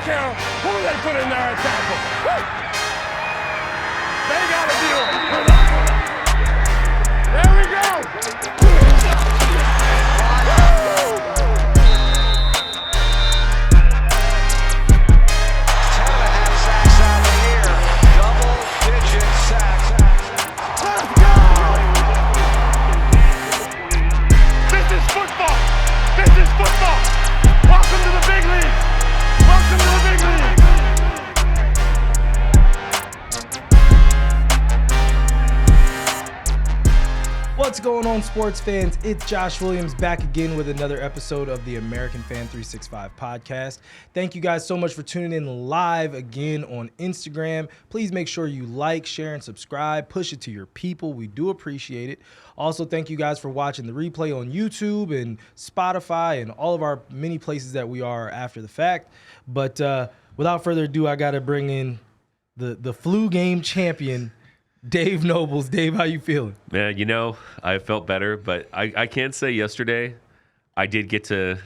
care who they put in there at tackle. Woo! They got to deal with that. There we go. What's going on, sports fans? It's Josh Williams back again with another episode of the American Fan 365 podcast. Thank you guys so much for tuning in live again on Instagram. Please make sure you like, share, and subscribe. Push it to your people. We do appreciate it. Also, thank you guys for watching the replay on YouTube and Spotify and all of our many places that we are after the fact. But without further ado, I got to bring in the flu game champion, Dave Nobles. Dave, how you feeling? Man, you know, I felt better, but I can't say yesterday I did get to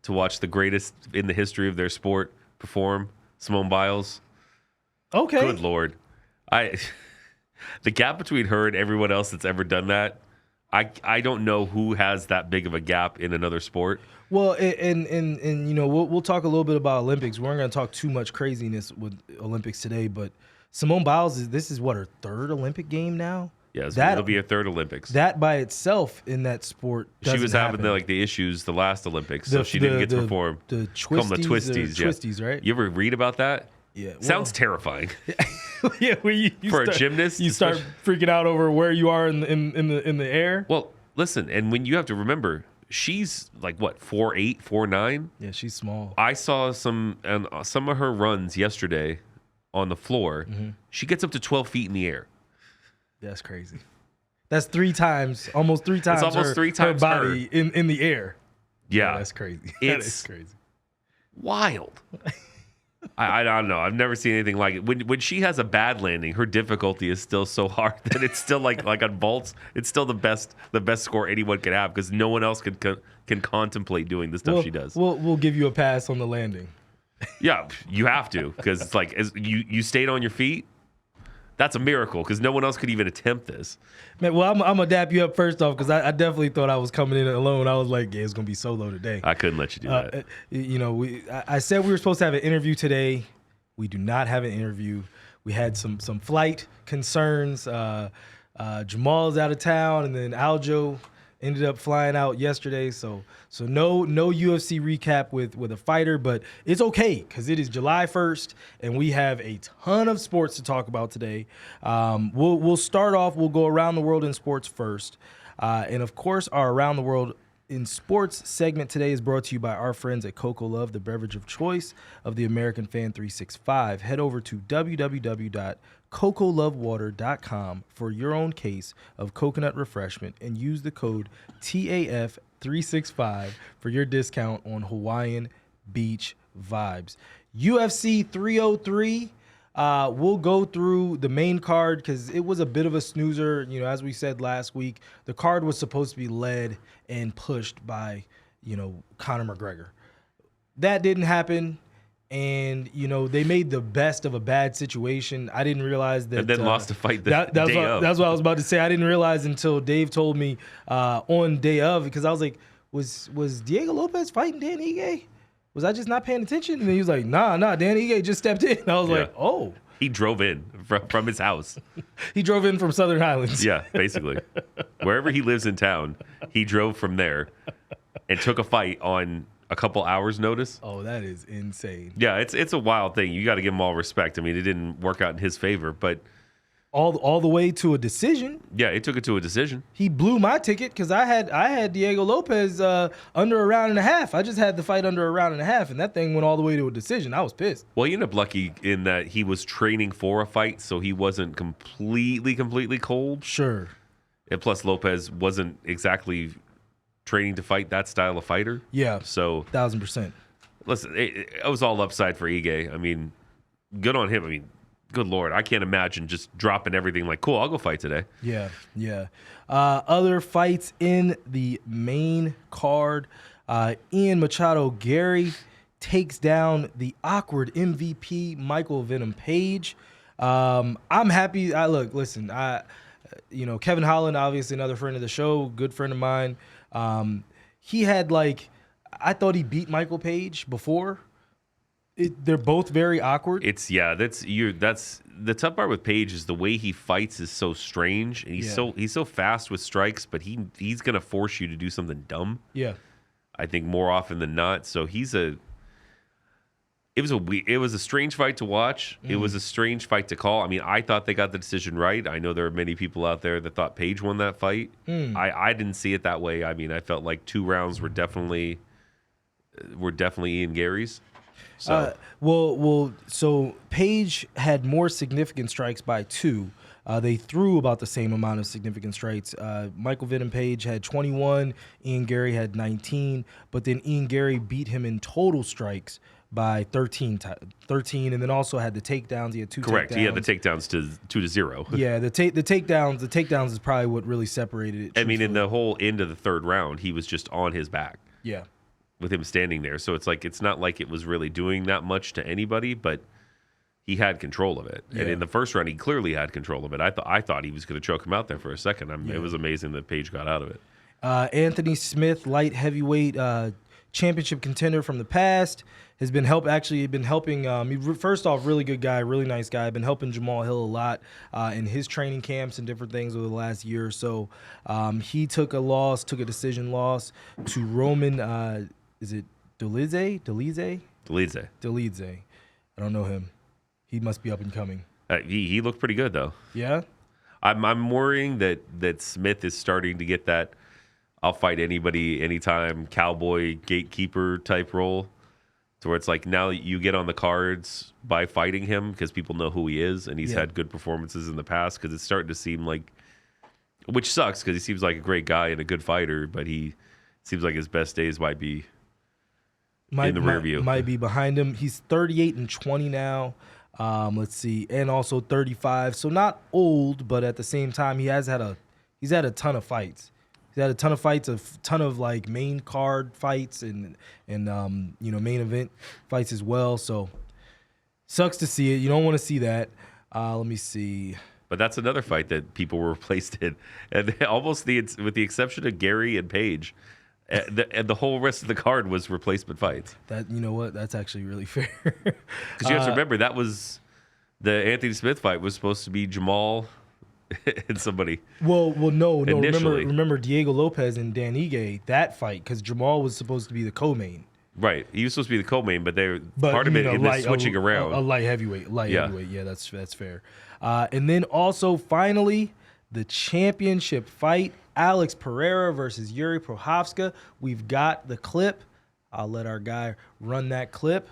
watch the greatest in the history of their sport perform, Simone Biles. Okay. Good Lord. The gap between her and everyone else that's ever done that, I don't know who has that big of a gap in another sport. Well, and you know, we'll talk a little bit about Olympics. We aren't going to talk too much craziness with Olympics today, but Simone Biles, this is what, her third Olympic game now? Yeah, it'll be her third Olympics. That by itself in that sport doesn't She was having the issues the last Olympics, so she didn't get to perform. The twisties, right? You ever read about that? Yeah. Well, sounds terrifying. Yeah, for a gymnast, you start freaking out over where you are in the air. Well, listen, and when you have to remember, she's like what, 4'8", 4'9"? Yeah, she's small. I saw some of her runs yesterday on the floor. Mm-hmm. She gets up to 12 feet in the air. That's crazy. That's almost three times. It's almost three times her body in the air. Yeah, that's crazy. That is crazy. Wild. I don't know. I've never seen anything like it. When she has a bad landing, her difficulty is still so hard that it's still like on vaults. It's still the best score anyone can have because no one else can contemplate doing the stuff she does. We'll give you a pass on the landing. Yeah, you have to, because it's like as you stayed on your feet. That's a miracle because no one else could even attempt this. Man, well, I'm gonna dap you up first off because I definitely thought I was coming in alone. I was like, yeah, it's gonna be solo today. I couldn't let you do that. You know, I said we were supposed to have an interview today. We do not have an interview. We had some flight concerns. Jamal's out of town, and then Aljo ended up flying out yesterday, so no UFC recap with a fighter, but it's okay because it is July 1st and we have a ton of sports to talk about today. We'll start off. We'll go around the world in sports first, and of course our Around the World in Sports segment today is brought to you by our friends at Coco Love, the beverage of choice of the American Fan 365. Head over to www.cocolovewater.com for your own case of coconut refreshment and use the code TAF365 for your discount on Hawaiian Beach vibes. UFC 303. We'll go through the main card because it was a bit of a snoozer. You know, as we said last week, the card was supposed to be led and pushed by, Conor McGregor. That didn't happen. And, they made the best of a bad situation. I didn't realize that. And then lost the fight that's what I was about to say. I didn't realize until Dave told me on day of, because I was like, was Diego Lopez fighting Dan Ige? Was I just not paying attention? And he was like, nah, Dan Ige just stepped in. And I was like, oh. He drove in from his house. He drove in from Southern Highlands. Yeah, basically. Wherever he lives in town, he drove from there and took a fight on a couple hours' notice. Oh, that is insane. Yeah, it's a wild thing. You got to give him all respect. I mean, it didn't work out in his favor, but all the way to a decision. Yeah, it took it to a decision. He blew my ticket because I had Diego Lopez under a round and a half. I just had the fight under a round and a half, and that thing went all the way to a decision. I was pissed. Well, he ended up lucky in that he was training for a fight, so he wasn't completely cold. Sure. And plus, Lopez wasn't exactly training to fight that style of fighter. Yeah. So 1,000%. Listen, it was all upside for Ige. I mean, good on him. I mean, good Lord, I can't imagine just dropping everything like, cool, I'll go fight today. Yeah. Other fights in the main card. Ian Machado, Gary takes down the awkward MVP Michael Venom Page. I'm happy. Listen, Kevin Holland, obviously another friend of the show, good friend of mine. He had I thought he beat Michael Page before. They're both very awkward. That's the tough part with Page is the way he fights is so strange, and he's so fast with strikes, but he's gonna force you to do something dumb. Yeah, I think more often than not. So it was a strange fight to watch. It was a strange fight to call. I mean, I thought they got the decision right. I know there are many people out there that thought Page won that fight. I didn't see it that way. I mean, I felt like 2 rounds were definitely Ian Gary's. So so Page had more significant strikes by 2. They threw about the same amount of significant strikes. Michael Venom Page had 21. Ian Gary had 19. But then Ian Gary beat him in total strikes by 13, and then also had the takedowns. He had 2 correct. takedowns. He had the takedowns to 2-0. Yeah, the takedowns is probably what really separated it. I mean, in the whole end of the 3rd round, he was just on his back. Yeah. With him standing there. So it's not like it was really doing that much to anybody, but he had control of it. Yeah. And in the 1st round, he clearly had control of it. I thought he was going to choke him out there for a second. It was amazing that Page got out of it. Anthony Smith, light heavyweight championship contender from the past, has been helping. First off, really good guy, really nice guy. Been helping Jamal Hill a lot in his training camps and different things over the last year or so. He took a decision loss to Roman. Is it Dolidze? I don't know him. He must be up and coming. He looked pretty good though. Yeah. I'm worrying that Smith is starting to get that I'll fight anybody, anytime, cowboy gatekeeper type role, to where it's like now you get on the cards by fighting him because people know who he is, and he's had good performances in the past. Because it's starting to seem like, which sucks because he seems like a great guy and a good fighter, but he seems like his best days might be in the rear view. Might be behind him. He's 38-20 now. Let's see, and also 35. So not old, but at the same time, he's had a ton of fights. He's had a ton of fights, a ton of main card fights and main event fights as well. So sucks to see it. You don't want to see that. Let me see. But that's another fight that people were replaced in, and with the exception of Gary and Page, and the whole rest of the card was replacement fights. That, you know what? That's actually really fair. Because you have to remember that was the Anthony Smith fight was supposed to be Jamal and somebody. No. Initially. Remember Diego Lopez and Dan Ige, that fight, because Jamal was supposed to be the co-main. Right, he was supposed to be the co-main, but part of it in this switching around. A light heavyweight, heavyweight. Yeah, that's fair. And then also finally the championship fight: Alex Pereira versus Yuri Prochazka. We've got the clip. I'll let our guy run that clip.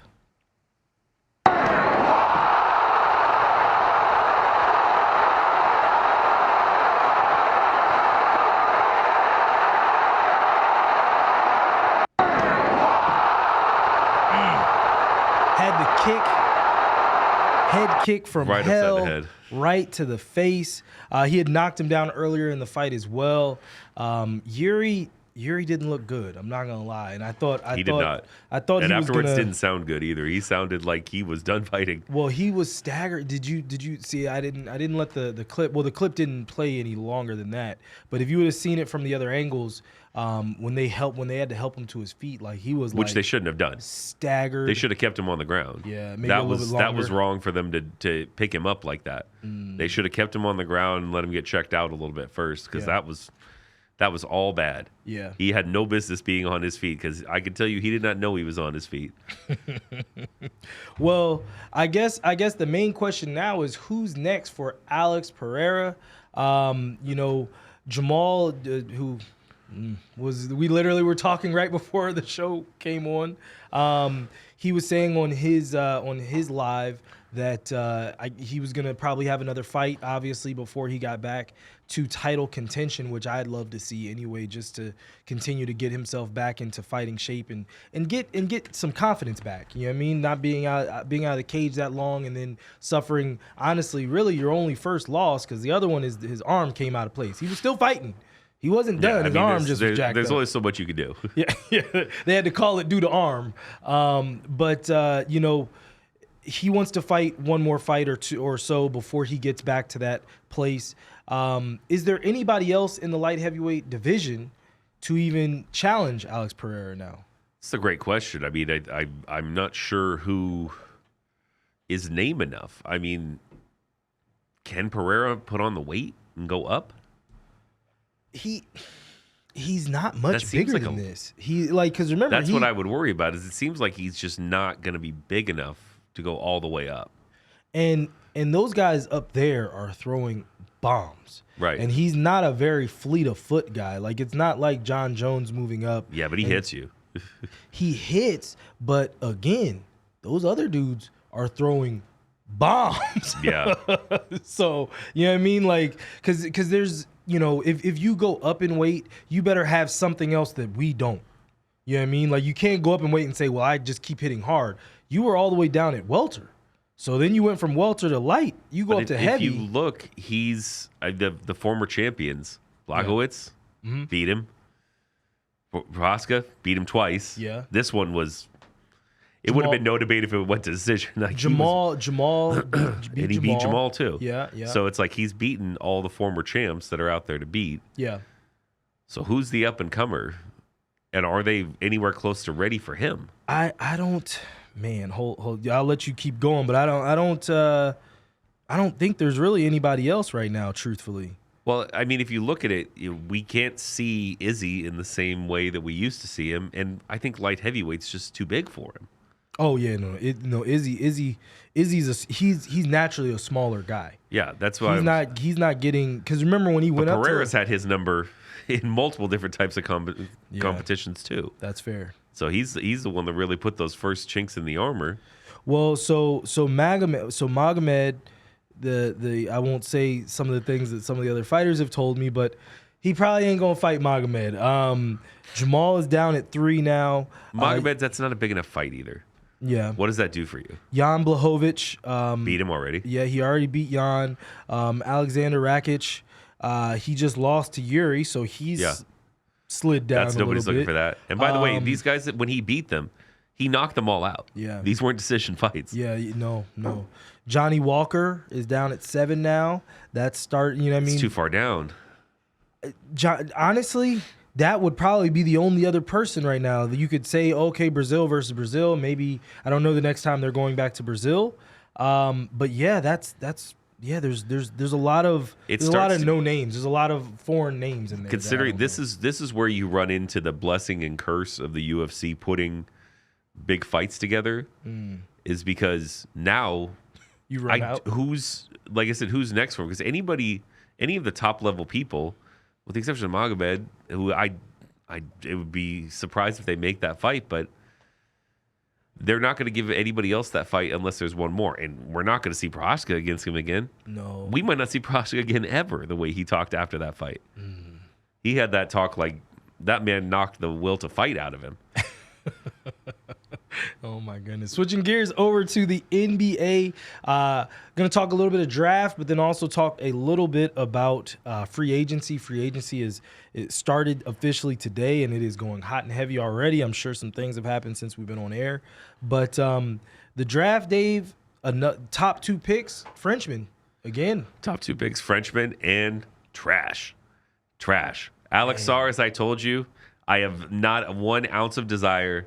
Head kick from right hell, upside the head. Right to the face. He had knocked him down earlier in the fight as well. Yuri didn't look good. I'm not gonna lie, and I thought did not. I thought and he afterwards was didn't sound good either. He sounded like he was done fighting. Well, he was staggered. Did you see? I didn't let the clip. Well, the clip didn't play any longer than that. But if you would have seen it from the other angles, when they had to help him to his feet, he was which they shouldn't have done. Staggered. They should have kept him on the ground. Yeah, maybe that a little bit that longer. was wrong for them to pick him up like that. They should have kept him on the ground and let him get checked out a little bit first, because that was all bad. Yeah, he had no business being on his feet, because I can tell you he did not know he was on his feet. Well, I guess the main question now is who's next for Alex Pereira. Jamal, who we literally were talking right before the show came on. He was saying on his live that he was gonna probably have another fight, obviously, before he got back to title contention, which I'd love to see anyway, just to continue to get himself back into fighting shape and get some confidence back. You know what I mean? Not being out of the cage that long and then suffering. Honestly, really, your only first loss, because the other one is his arm came out of place. He was still fighting. He wasn't done. I His mean, arm just was jacked there's up. only so much you could do. Yeah. They had to call it due to arm. But you know, he wants to fight one more fight or two or so before he gets back to that place. Is there anybody else in the light heavyweight division to even challenge Alex Pereira now? It's a great question. I mean, I'm not sure who is name enough. I mean, can Pereira put on the weight and go up? He's not much bigger like than this. Because remember, that's what I would worry about. Is it seems like he's just not going to be big enough to go all the way up. And those guys up there are throwing bombs, right? And he's not a very fleet of foot guy. Like, it's not like John Jones moving up. Yeah, but he hits you. He hits, but again, those other dudes are throwing bombs. Yeah. So you know what I mean? Like, because there's, you know, if you go up in weight, you better have something else that we don't. You know what I mean? Like, you can't go up in weight and say, well, I just keep hitting hard. You were all the way down at welter. So then you went from welter to light. You go up to heavy. If you look, he's the former champions. Blachowicz beat him. Prohaska beat him twice. Yeah. This one was. It would have been no debate if it went to decision. Like Jamal and he beat Jamal too. Yeah. So it's like he's beaten all the former champs that are out there to beat. Yeah. So who's the up and comer, and are they anywhere close to ready for him? I don't. Man, hold. I'll let you keep going, but I don't think there's really anybody else right now, truthfully. Well, I mean, if you look at it, we can't see Izzy in the same way that we used to see him, and I think light heavyweight's just too big for him. Oh yeah, Izzy's he's naturally a smaller guy. Yeah, that's why he's not getting, because remember when he went up. Pereira's had his number in multiple different types of competitions too. That's fair. So he's the one that really put those first chinks in the armor. Well, so Magomed, the I won't say some of the things that some of the other fighters have told me, but he probably ain't gonna fight Magomed. Jamal is down at 3 now. Magomed, that's not a big enough fight either. Yeah. What does that do for you? Jan Blachowicz. Beat him already. Yeah, he already beat Jan. Alexander Rakic. He just lost to Yuri, so he's slid down. That's nobody's looking for that. And by the way, these guys, when he beat them, he knocked them all out. Yeah. These weren't decision fights. Yeah, no. Johnny Walker is down at 7 now. That's starting, you know what I mean? It's too far down. Honestly, that would probably be the only other person right now that you could say, okay, Brazil versus Brazil. Maybe, I don't know the next time they're going back to Brazil. But yeah, there's a lot of no names. There's a lot of foreign names in there. Considering this is where you run into the blessing and curse of the UFC putting big fights together, is because now you run out. Who's next for him? Because any of the top level people, with the exception of Magomed, who it would be surprised if they make that fight, but they're not going to give anybody else that fight unless there's one more. And we're not going to see Prohaska against him again. No. We might not see Prohaska again ever, the way he talked after that fight. He had that talk like that man knocked the will to fight out of him. Oh my goodness. Switching gears over to the NBA. Going to talk a little bit of draft, but then also talk a little bit about free agency. Free agency it started officially today, and it is going hot and heavy already. I'm sure some things have happened since we've been on air. But the draft, Dave, top 2 picks, Frenchman again. Top 2 picks, Frenchman and trash. Alex Sarr, as I told you, I have not 1 ounce of desire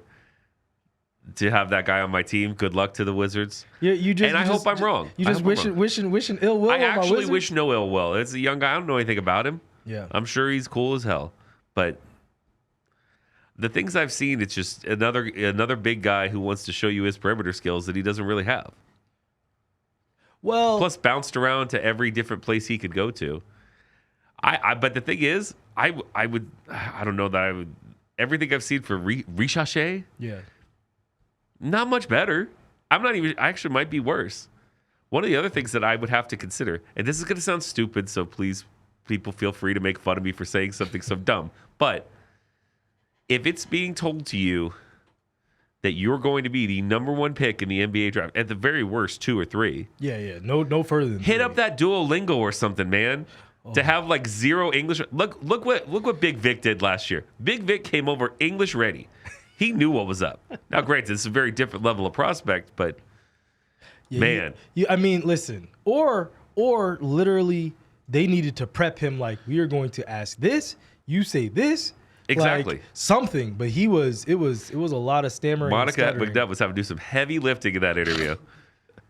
to have that guy on my team. Good luck to the Wizards. I hope I'm wrong. You just wishing ill will. I actually wish no ill will. It's a young guy. I don't know anything about him. Yeah, I'm sure he's cool as hell. But the things I've seen, it's just another big guy who wants to show you his perimeter skills that he doesn't really have. Well, plus bounced around to every different place he could go to. But the thing is, I don't know that I would. Everything I've seen for Richache, not much better. I actually might be worse. One of the other things that I would have to consider, and this is going to sound stupid, so please, people feel free to make fun of me for saying something so dumb. But if it's being told to you that you're going to be the number 1 pick in the NBA draft, at the very worst 2 or 3. No further than hit 3. up that Duolingo or something, man. To have like zero English. Look what Big Vic did last year. Big Vic came over English ready. He knew what was up. Now, granted, it's a very different level of prospect, but man. I mean, listen, or literally they needed to prep him like, we are going to ask this, you say this. Exactly. Like something, but it was a lot of stammering. Monica McNutt was having to do some heavy lifting in that interview.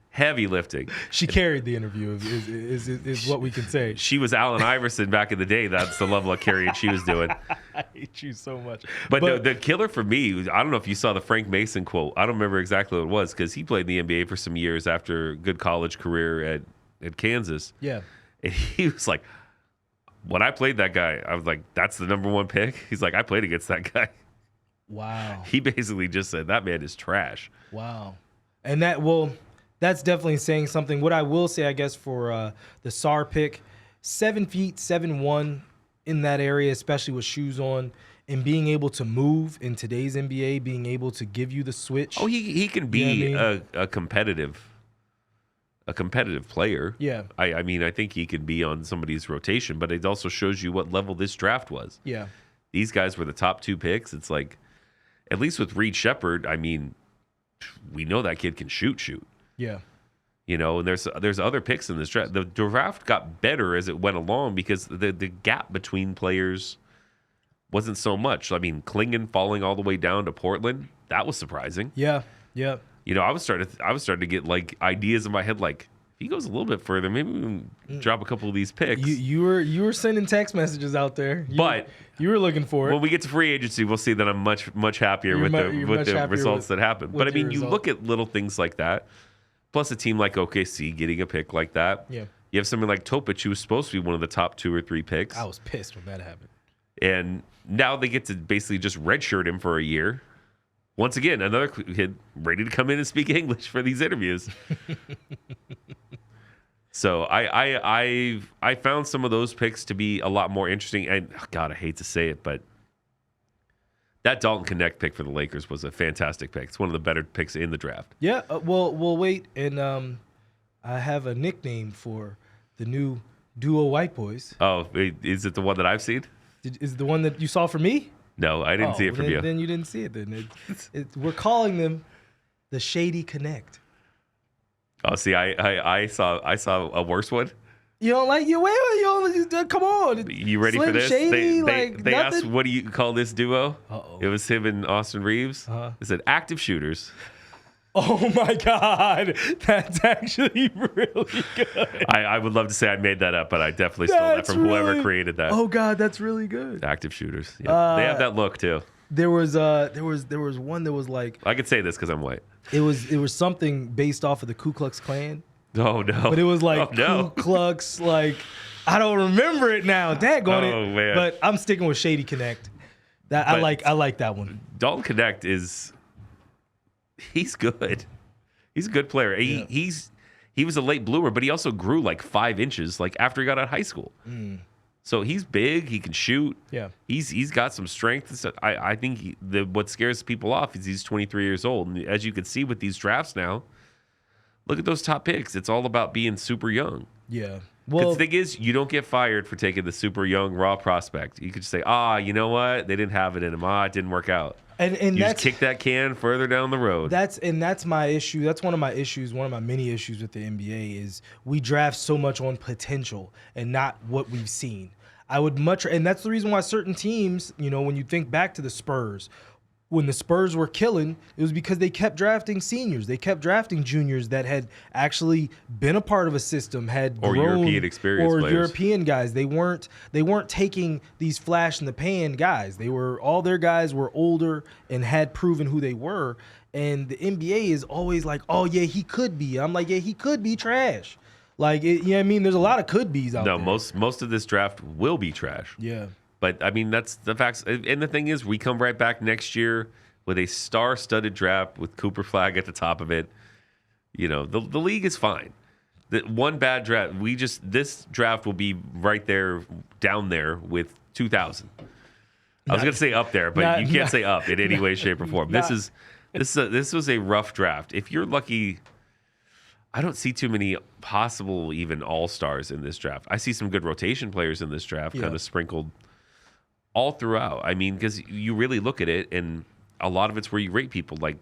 Heavy lifting. She carried the interview, is what we can say. She was Allen Iverson back in the day. That's the level of carrying she was doing. I hate you so much. But the killer for me, I don't know if you saw the Frank Mason quote. I don't remember exactly what it was because he played in the NBA for some years after a good college career at Kansas. Yeah. And he was like, when I played that guy, I was like, that's the number one pick. He's like, I played against that guy. Wow. He basically just said, that man is trash. Wow. And that's definitely saying something. What I will say, I guess, for the SAR pick, 7 feet, 7'1" in that area, especially with shoes on, and being able to move in today's NBA, being able to give you the switch. Oh, he can be a competitive player. Yeah. I mean, I think he can be on somebody's rotation, but it also shows you what level this draft was. Yeah. These guys were the top 2 picks. It's like, at least with Reed Shepherd, I mean, we know that kid can shoot. Yeah. You know, and there's other picks in this draft. The draft got better as it went along because the gap between players wasn't so much. I mean, Klingon falling all the way down to Portland, that was surprising. Yeah. Yeah. You know, I was starting to get like ideas in my head, like if he goes a little bit further, maybe we can drop a couple of these picks. You were sending text messages out there, but you were looking for it. When we get to free agency, we'll see that I'm much happier with the results that happen. But I mean, you look at little things like that. Plus, a team like OKC getting a pick like that. Yeah. You have something like Topic, who was supposed to be one of the top 2 or 3 picks. I was pissed when that happened. And now they get to basically just redshirt him for a year. Once again, another kid ready to come in and speak English for these interviews. So I found some of those picks to be a lot more interesting. And God, I hate to say it, but that Dalton Connect pick for the Lakers was a fantastic pick. It's one of the better picks in the draft. Yeah, we'll wait. And I have a nickname for the new duo White Boys. Oh, is it the one that I've seen? Is it the one that you saw for me? No, I didn't see it from you. Then you didn't see it. Then we're calling them the Shady Connect. Oh, see, I saw a worse one. You don't like you? Wait, come on. You ready Slim for this? Shady, they asked, what do you call this duo? Uh-oh. It was him and Austin Reeves. It said active shooters. Oh my God, that's actually really good. I would love to say I made that up, but I definitely stole that from whoever created that. Oh God, that's really good. Active shooters. Yeah. They have that look too. There was one that was like, I could say this because I'm white. It was something based off of the Ku Klux Klan. Oh no! But it was like Ku Klux, like I don't remember it now. Daggone it! Oh man! But I'm sticking with Shady Connect. I like that one. Dalton Connect he's good. He's a good player. He was a late bloomer, but he also grew like 5 inches like after he got out of high school. So he's big. He can shoot. Yeah. He's got some strength and stuff. I think what scares people off is he's 23 years old, and as you can see with these drafts now, look at those top picks. It's all about being super young. Yeah. Well, the thing is, you don't get fired for taking the super young raw prospect. You could just say, you know what? They didn't have it in them. It didn't work out. And you just kick that can further down the road. That's my issue. That's one of my issues. One of my many issues with the NBA is we draft so much on potential and not what we've seen. I would and that's the reason why certain teams, when you think back to the Spurs, when the Spurs were killing, it was because they kept drafting seniors. They kept drafting juniors that had actually been a part of a system, had or grown, European experience or players. European guys. They weren't taking these flash in the pan guys. All their guys were older and had proven who they were. And the NBA is always like, oh yeah, he could be. I'm like, yeah, he could be trash. Like, you know what I mean? There's a lot of could be's out there. No, most of this draft will be trash. Yeah. But, I mean, that's the facts. And the thing is, we come right back next year with a star-studded draft with Cooper Flagg at the top of it. The league is fine. The one bad draft, this draft will be right there, down there with 2000. I was going to say up there, but you can't say up in any way, shape, or form. This was a rough draft. If you're lucky, I don't see too many possible even all-stars in this draft. I see some good rotation players in this draft kind of sprinkled all throughout. I mean, because you really look at it, and a lot of it's where you rate people. Like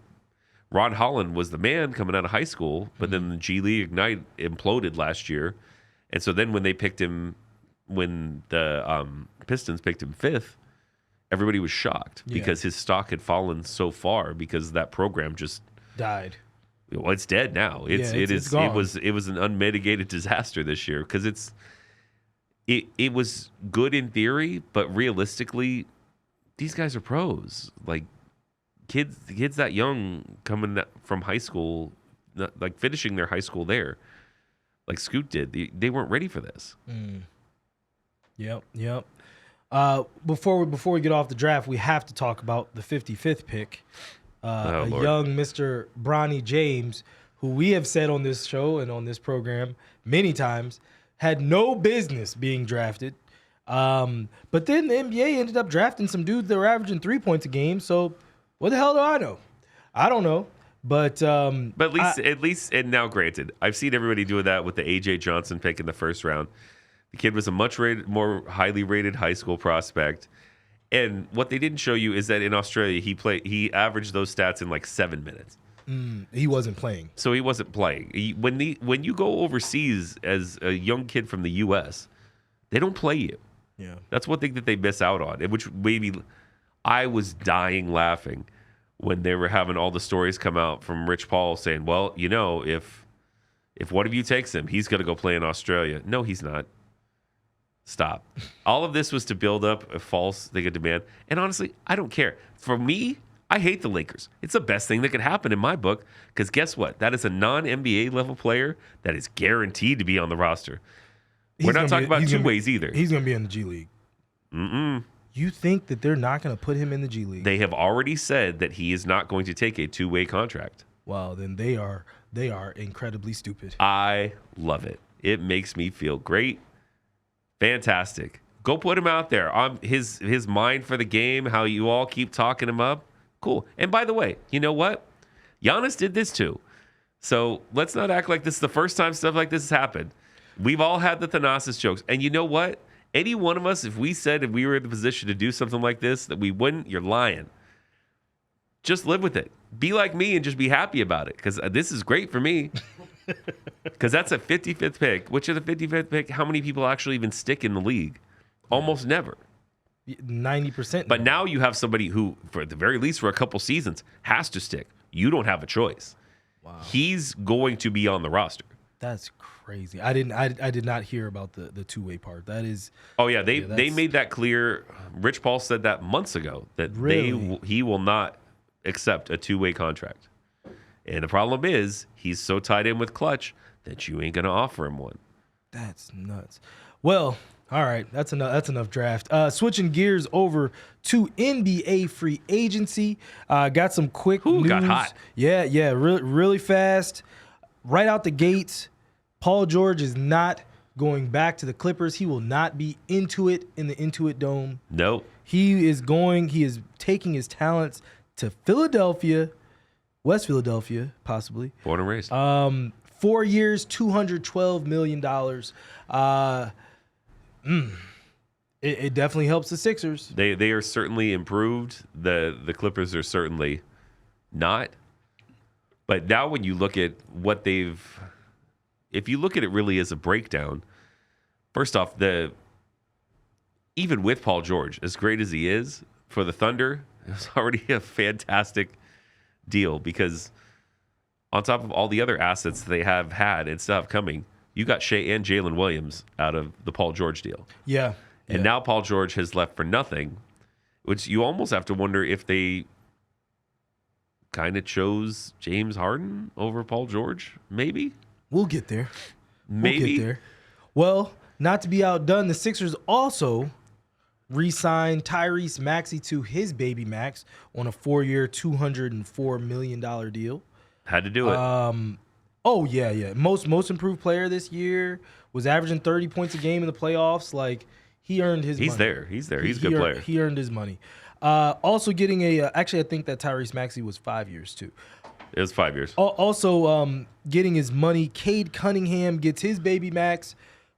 Ron Holland was the man coming out of high school, but then the G League Ignite imploded last year. And so then when they picked him, when the Pistons picked him 5th, everybody was shocked because his stock had fallen so far because that program just died. Well, it's dead now. It's gone. It was an unmitigated disaster this year because it was good in theory, but realistically, these guys are pros. Like kids that young coming from high school, like finishing their high school there, like Scoot did. They weren't ready for this. Yep. Before we get off the draft, we have to talk about the 55th pick. Young Mr. Bronny James, who we have said on this show and on this program many times, had no business being drafted. But then the NBA ended up drafting some dudes that were averaging 3 points a game. So what the hell do I know? I don't know. But at least, and now granted, I've seen everybody do that with the AJ Johnson pick in the first round. The kid was a much more highly rated high school prospect. And what they didn't show you is that in Australia, he averaged those stats in like 7 minutes. He wasn't playing. So he wasn't playing. When you go overseas as a young kid from the U.S., they don't play you. Yeah. That's one thing that they miss out on, which maybe I was dying laughing when they were having all the stories come out from Rich Paul saying, well, you know, if one of you takes him, he's going to go play in Australia. No, he's not. Stop. All of this was to build up a false thing of demand. And honestly, I don't care. For me, I hate the Lakers. It's the best thing that could happen in my book because guess what? That is a non-NBA level player that is guaranteed to be on the roster. We're not talking about two ways either. He's going to be in the G League. You think that they're not going to put him in the G League? They have already said that he is not going to take a two-way contract. Well, then they are incredibly stupid. I love it. It makes me feel great. Fantastic. Go put him out there. His mind for the game, how you all keep talking him up. Cool. And by the way, you know what? Giannis did this too. So let's not act like this is the first time stuff like this has happened. We've all had the Thanasis jokes. And you know what? Any one of us, if we said if we were in the position to do something like this, that we wouldn't, you're lying. Just live with it. Be like me and just be happy about it because this is great for me. Because that's a 55th pick. Which is a 55th pick? How many people actually even stick in the league? Almost never. 90%. But now you have somebody who, for at the very least for a couple seasons, has to stick. You don't have a choice. Wow. He's going to be on the roster. That's crazy. I did not hear about the two-way part. That is. Oh yeah, they made that clear. Rich Paul said that months ago that he will not accept a two-way contract. And the problem is he's so tied in with Clutch that you ain't gonna offer him one. That's nuts. Well, all right, that's enough draft. Switching gears over to NBA free agency. Got some quick news. Got hot. Yeah, really fast. Right out the gates, Paul George is not going back to the Clippers. He will not be Intuit in the Intuit Dome. Nope. He is taking his talents to Philadelphia, West Philadelphia, possibly. Born and raised. 4 years, $212 million. It definitely helps the Sixers. They are certainly improved. The Clippers are certainly not. But now when you look at what if you look at it really as a breakdown, first off, even with Paul George, as great as he is, for the Thunder, it was already a fantastic deal because on top of all the other assets they have had and stuff coming, you got Shea and Jalen Williams out of the Paul George deal. Yeah. And now Paul George has left for nothing, which you almost have to wonder if they kind of chose James Harden over Paul George, maybe? We'll get there. Maybe. We'll get there. Well, not to be outdone, the Sixers also re-signed Tyrese Maxey to his baby max on a 4-year, $204 million deal. Had to do it. Oh, yeah. Most improved player this year, was averaging 30 points a game in the playoffs. Like, he earned his money. He's there. He's a good player. He earned his money. Also getting actually, I think that Tyrese Maxey was 5 years too. It was 5 years. Also, getting his money, Cade Cunningham gets his baby max,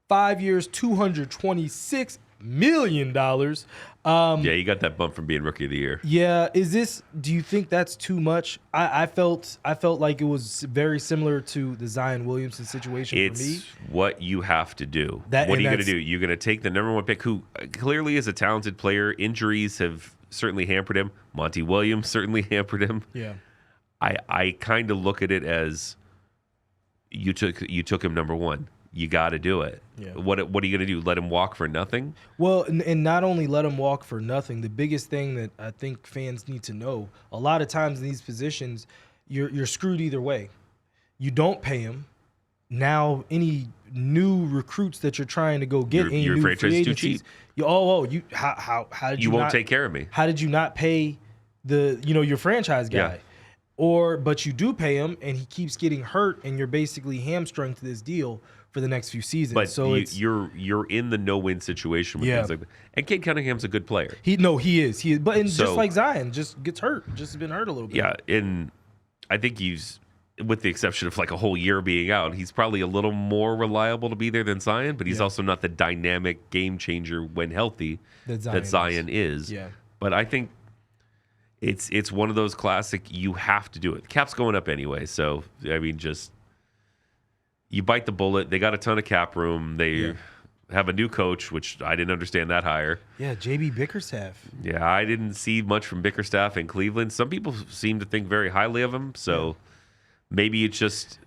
5 years, $226 million. Yeah, he got that bump from being rookie of the year. Yeah, do you think that's too much? I felt like it was very similar to the Zion Williamson situation for me. It's what you have to do. What are you going to do? You're going to take the number one pick, who clearly is a talented player. Injuries have certainly hampered him. Monty Williams certainly hampered him. Yeah. I kind of look at it as you took him number one. You got to do it. Yeah. What are you going to do? Let him walk for nothing? Well, and not only let him walk for nothing, the biggest thing that I think fans need to know, a lot of times in these positions, you're screwed either way. You don't pay him. Now, any new recruits that you're trying to go get, your franchise is too cheap. How did you won't not take care of me? How did you not pay your franchise guy? Yeah. But you do pay him, and he keeps getting hurt, and you're basically hamstrung to this deal for the next few seasons. But so you're in the no-win situation with things like that. And Cade Cunningham's a good player. He is. But just like Zion, just gets hurt. Just been hurt a little bit. Yeah, and I think he's, with the exception of like a whole year being out, he's probably a little more reliable to be there than Zion, but he's also not the dynamic game changer when healthy that Zion is. Yeah. But I think it's one of those classic, you have to do it. The cap's going up anyway, so I mean, just you bite the bullet. They got a ton of cap room. They have a new coach, which I didn't understand that hire. Yeah, JB Bickerstaff. Yeah, I didn't see much from Bickerstaff in Cleveland. Some people seem to think very highly of him, so maybe he just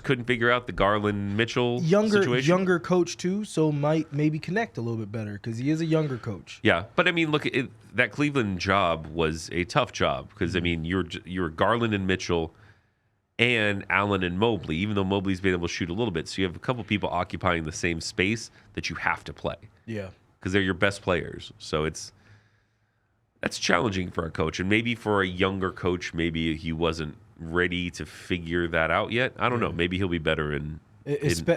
couldn't figure out the Garland Mitchell situation. Younger coach too, so might maybe connect a little bit better because he is a younger coach. Yeah, but I mean, look, that Cleveland job was a tough job because I mean, you're Garland and Mitchell and Allen and Mobley, even though Mobley's been able to shoot a little bit. So you have a couple people occupying the same space that you have to play. Yeah. Because they're your best players. So that's challenging for a coach. And maybe for a younger coach, maybe he wasn't ready to figure that out yet. I don't know. Maybe he'll be better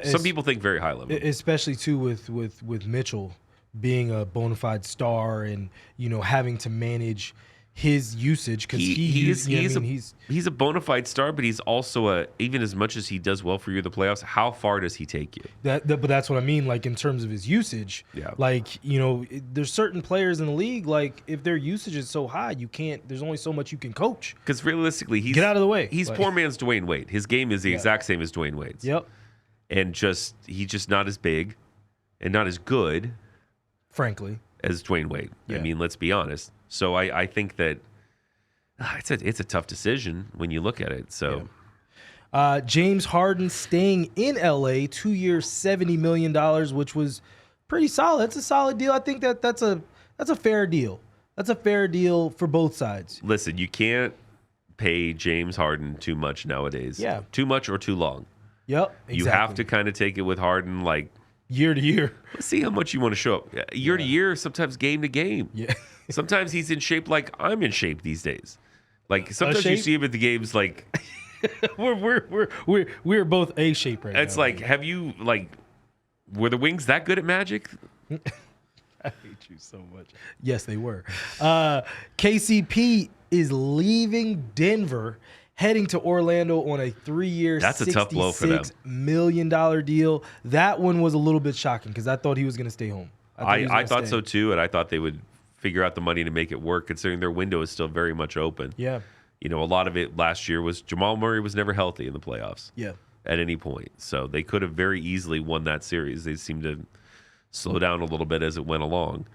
some people think very highly of him. Especially too with Mitchell being a bona fide star and having to manage his usage because he's a bona fide star, but he's also even as much as he does well for you in the playoffs, how far does he take you? But that's what I mean, like in terms of his usage. Yeah. Like, there's certain players in the league, like if their usage is so high, there's only so much you can coach. Because realistically, get out of the way. He's poor man's Dwayne Wade. His game is the exact same as Dwayne Wade's. Yep. And he's just not as big and not as good, frankly, as Dwayne Wade. Yeah. I mean, let's be honest. So I think that it's a tough decision when you look at it. So James Harden staying in LA, 2 years, $70 million, which was pretty solid. That's a solid deal. I think that's a fair deal. That's a fair deal for both sides. Listen, you can't pay James Harden too much nowadays. Yeah. Too much or too long. Yep. Exactly. You have to kind of take it with Harden, like year to year. Let's see how much you want to show up. Year to year, sometimes game to game. Yeah. Sometimes he's in shape like I'm in shape these days. Like sometimes you see him at the games like we're both A shape right now. It's like, have you were the Wings that good at Magic? I hate you so much. Yes, they were. KCP is leaving Denver, heading to Orlando on a 3-year, that's a tough blow for them. $66 million deal. That one was a little bit shocking because I thought he was going to stay home. I thought so too, and I thought they would figure out the money to make it work, considering their window is still very much open. Yeah. A lot of it last year was Jamal Murray was never healthy in the playoffs. Yeah. At any point. So they could have very easily won that series. They seemed to slow down a little bit as it went along.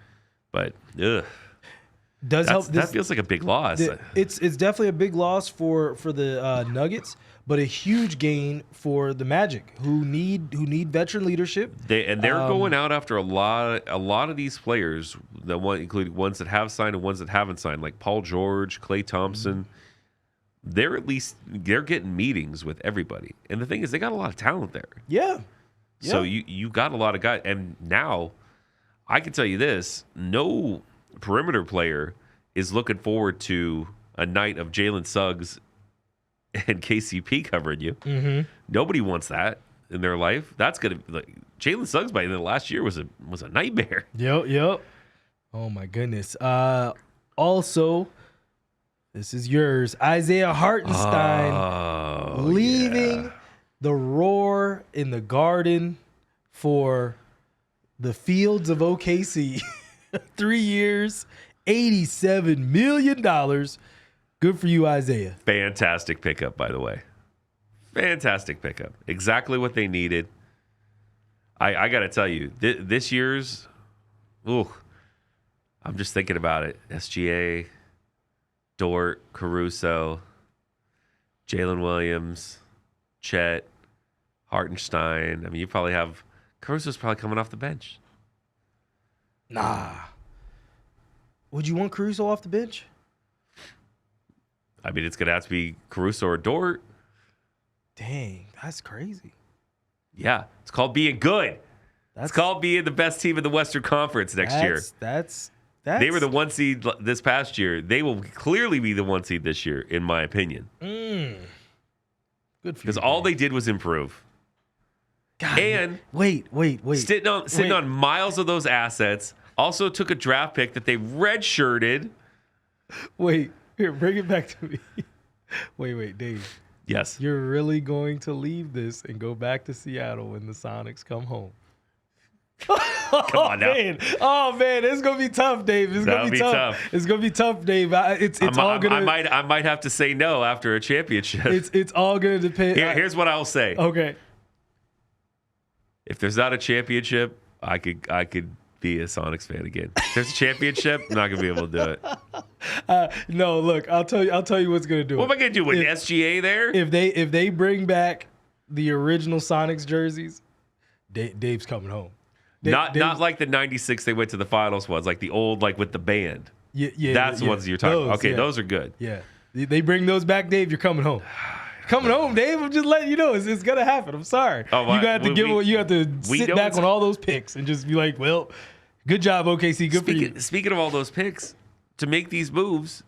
But that feels like a big loss. It's definitely a big loss for the Nuggets, but a huge gain for the Magic, who need veteran leadership. They're going out after a lot of these players, including ones that have signed and ones that haven't signed, like Paul George, Klay Thompson. Mm-hmm. They're getting meetings with everybody, and the thing is, they got a lot of talent there. Yeah. So you got a lot of guys, and now I can tell you this: no perimeter player is looking forward to a night of Jalen Suggs and KCP covering you. Mm-hmm. Nobody wants that in their life. That's gonna Jalen Suggs by the end of last year was a nightmare. Yep. Oh my goodness. Also, This is yours. Isaiah Hartenstein leaving the Roar in the Garden for the Fields of OKC. 3 years, $87 million. Good for you, Isaiah. Fantastic pickup, by the way. Fantastic pickup. Exactly what they needed. I got to tell you, this year's, I'm just thinking about it. SGA, Dort, Caruso, Jalen Williams, Chet, Hartenstein. I mean, you probably have Caruso's probably coming off the bench. Nah. Would you want Caruso off the bench? I mean, it's going to have to be Caruso or Dort. Dang, that's crazy. Yeah, it's called being good. It's called being the best team in the Western Conference next year. That's They were the 1 seed this past year. They will clearly be the 1 seed this year, in my opinion. Good for you. Because all they did was improve. God, And wait. Sitting on miles of those assets. Also took a draft pick that they redshirted. Wait, here, bring it back to me. Wait, Dave. Yes. You're really going to leave this and go back to Seattle when the Sonics come home? Come on now. Oh man, it's gonna be tough, Dave. It's gonna be tough. It's gonna be tough, Dave. It's all gonna. I might have to say no after a championship. It's all gonna depend. Here's what I'll say. Okay. If there's not a championship, I could be a Sonics fan again. If there's a championship, I'm not gonna be able to do it. No, look, I'll tell you what's gonna do. What am I gonna do with SGA there? If they bring back the original Sonics jerseys, Dave's coming home. Not like the 96 they went to the finals was, like the old, like with the band. Yeah. That's the ones you're talking about. Okay, those are good. Yeah. They bring those back, Dave, you're coming home. Coming home, Dave. I'm just letting you know it's gonna happen. I'm sorry. Oh, you have to sit back on all those picks and just be like, well, good job, OKC. Good for you. Speaking of all those picks, to make these moves,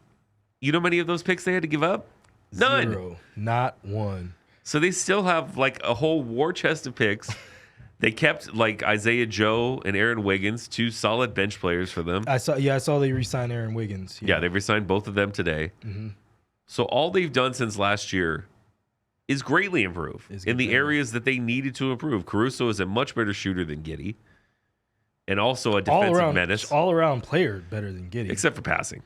you know how many of those picks they had to give up? None. 0. Not one. So they still have like a whole war chest of picks. They kept like Isaiah Joe and Aaron Wiggins, 2 solid bench players for them. I saw they re-signed Aaron Wiggins. Yeah, they've re-signed both of them today. Mm-hmm. So all they've done since last year is greatly improve in the areas that they needed to improve. Caruso is a much better shooter than Giddey, and also a defensive menace. All-around player better than Giddey. Except for passing.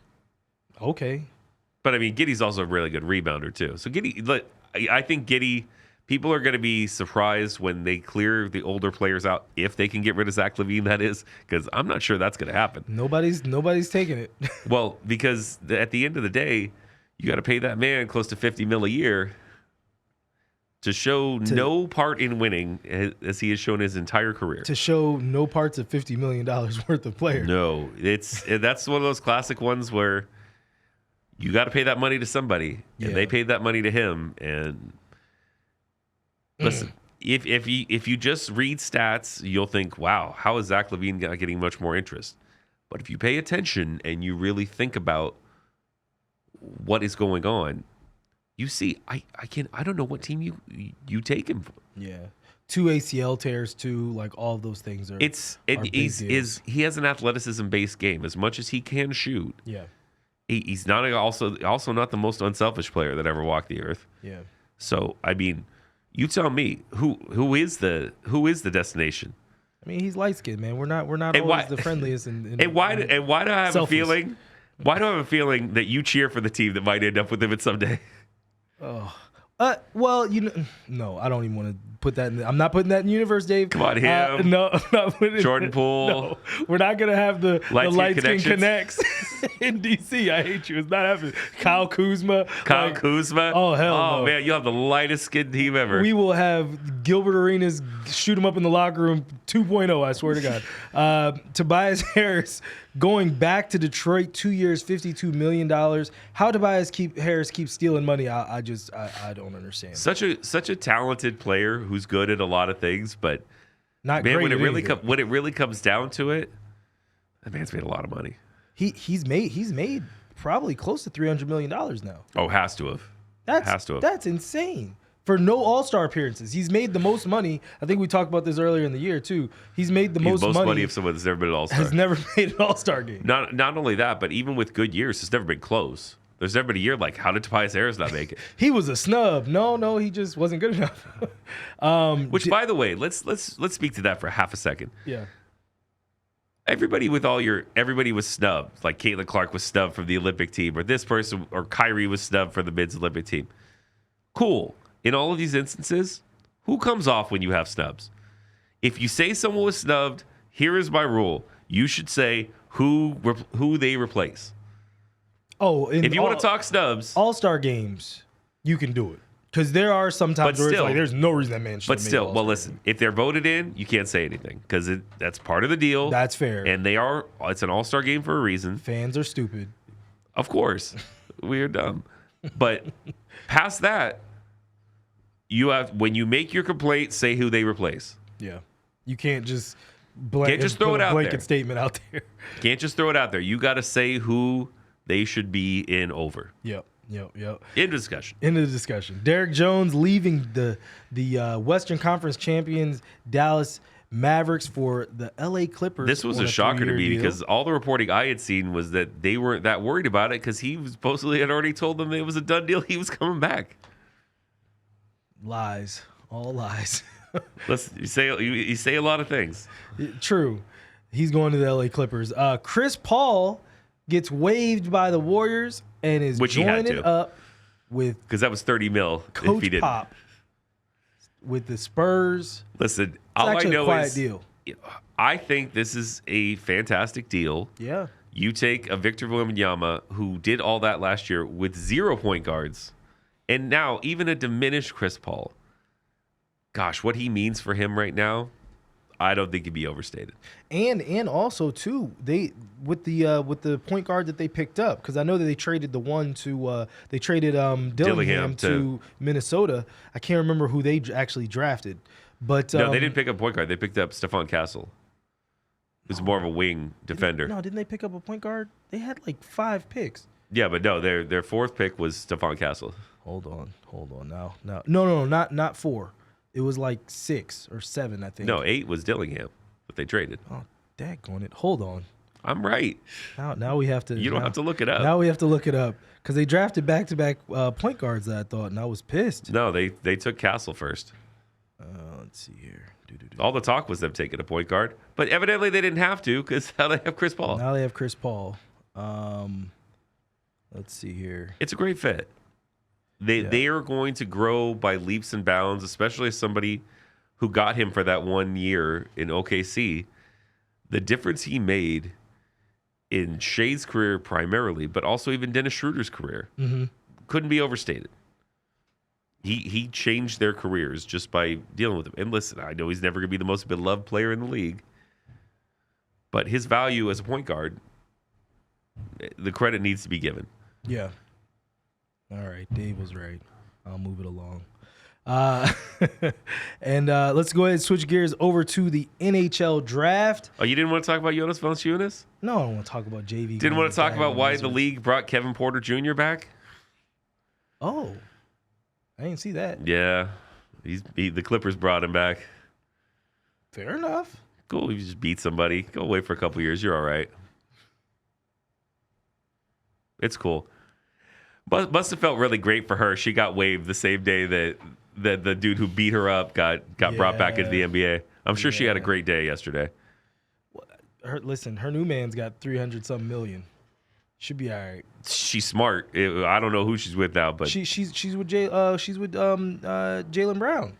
Okay. But, I mean, Giddey's also a really good rebounder, too. So, Giddey, I think Giddey, people are going to be surprised when they clear the older players out, if they can get rid of Zach LaVine, that is, because I'm not sure that's going to happen. Nobody's taking it. Well, because at the end of the day, you got to pay that man close to $50 million a year to show no part in winning, as he has shown his entire career. To show no parts of $50 million worth of player. No, that's one of those classic ones where you got to pay that money to somebody, and they paid that money to him. And listen, if you just read stats, you'll think, wow, how is Zach LaVine getting much more interest? But if you pay attention and you really think about what is going on, you see, I don't know what team you take him for. Yeah, 2 ACL tears too, like all of those things are. He has an athleticism based game as much as he can shoot. Yeah, he's not also not the most unselfish player that ever walked the earth. Yeah. So I mean, you tell me who is the destination? I mean, he's light skinned, man. We're not always the friendliest. Why do I have a feeling? Why do I have a feeling that you cheer for the team that might end up with him at someday? Oh, well, no, I don't even want to put that in. I'm not putting that in the universe, Dave. Come on, him. No, I'm not putting Jordan Poole. No, we're not gonna have the light skin connects in DC. I hate you. It's not happening. Kyle Kuzma. Oh hell no. Oh man, you'll have the lightest skinned team ever. We will have Gilbert Arenas shoot him up in the locker room 2.0. I swear to God. Tobias Harris going back to Detroit, 2 years, $52 million. How Tobias Harris keeps stealing money, I don't understand. Such a talented player who's good at a lot of things, but not man, great. When it really comes down to it, that man's made a lot of money. He's made probably close to $300 million now. Oh, has to have. That's insane. For no All-Star appearances. He's made the most money. I think we talked about this earlier in the year, too. He's made the most money of someone that's never been an All-Star. Has never made an All-Star game. Not only that, but even with good years, it's never been close. There's never been a year like, how did Tobias Harris not make it? He was a snub. No, he just wasn't good enough. Which, by the way, let's speak to that for half a second. Yeah. Everybody was snubbed. Like Caitlin Clark was snubbed from the Olympic team, or this person, or Kyrie was snubbed for the men's Olympic team. Cool. In all of these instances, who comes off when you have snubs? If you say someone was snubbed, here is my rule. You should say who they replace. Oh, if you want to talk snubs, All-Star games, you can do it. Because there are some times where it's like, there's no reason that man should. But still, well, listen, if they're voted in, you can't say anything because that's part of the deal. That's fair. And it's an all-star game for a reason. Fans are stupid. Of course. We are dumb. But past that, when you make your complaint, say who they replace. Yeah. You can't just throw it out blanket there. Statement out there. Can't just throw it out there. You got to say who they should be in over. Yep. End of discussion. End of the discussion. Derek Jones leaving the Western Conference champions Dallas Mavericks for the LA Clippers. This was a shocker to me because all the reporting I had seen was that they weren't that worried about it because he supposedly had already told them it was a done deal. He was coming back. Lies. All lies. Listen, you say a lot of things. True. He's going to the LA Clippers. Chris Paul gets waived by the Warriors and is joining up with because that was $30 million. Coach Pop with the Spurs. Listen, it's all I know is deal. I think this is a fantastic deal. Yeah. You take a Victor Wembanyama who did all that last year with 0 point guards, and now even a diminished Chris Paul. Gosh, what he means for him right now, I don't think it'd be overstated. And also too, they with the point guard that they picked up, because I know that they traded Dillingham to Minnesota. I can't remember who they actually drafted, but no, they didn't pick up point guard. They picked up Stephon Castle, who's more of a wing defender. Didn't they pick up a point guard? They had like 5 picks. Yeah, but no, their 4th pick was Stephon Castle. Hold on. Now, no, not 4. It was like 6 or 7, I think. No, 8 was Dillingham, but they traded. Oh, daggone it. Hold on. I'm right. Now we have to. You don't have to look it up. Now we have to look it up because they drafted back-to-back point guards. I thought, and I was pissed. No, they took Castle first. Let's see here. All the talk was them taking a point guard, but evidently they didn't have to because now they have Chris Paul. Now they have Chris Paul. Let's see here. It's a great fit. They are going to grow by leaps and bounds, especially as somebody who got him for that 1 year in OKC. The difference he made in Shea's career primarily, but also even Dennis Schroeder's career, couldn't be overstated. He changed their careers just by dealing with them. And listen, I know he's never going to be the most beloved player in the league, but his value as a point guard, the credit needs to be given. Yeah. All right, Dave was right. I'll move it along. And let's go ahead and switch gears over to the NHL draft. Oh, you didn't want to talk about Jonas Valanciunas? No, I don't want to talk about JV. Didn't want to talk about why the league brought Kevin Porter Jr. back? Oh, I didn't see that. Yeah, the Clippers brought him back. Fair enough. Cool, you just beat somebody. Go away for a couple years. You're all right. It's cool. But must have felt really great for her. She got waived the same day that the dude who beat her up got brought back into the NBA. I'm sure she had a great day yesterday. Her new man's got 300-something million. Should be all right. She's smart. I don't know who she's with now, but she's with Jaylen Brown.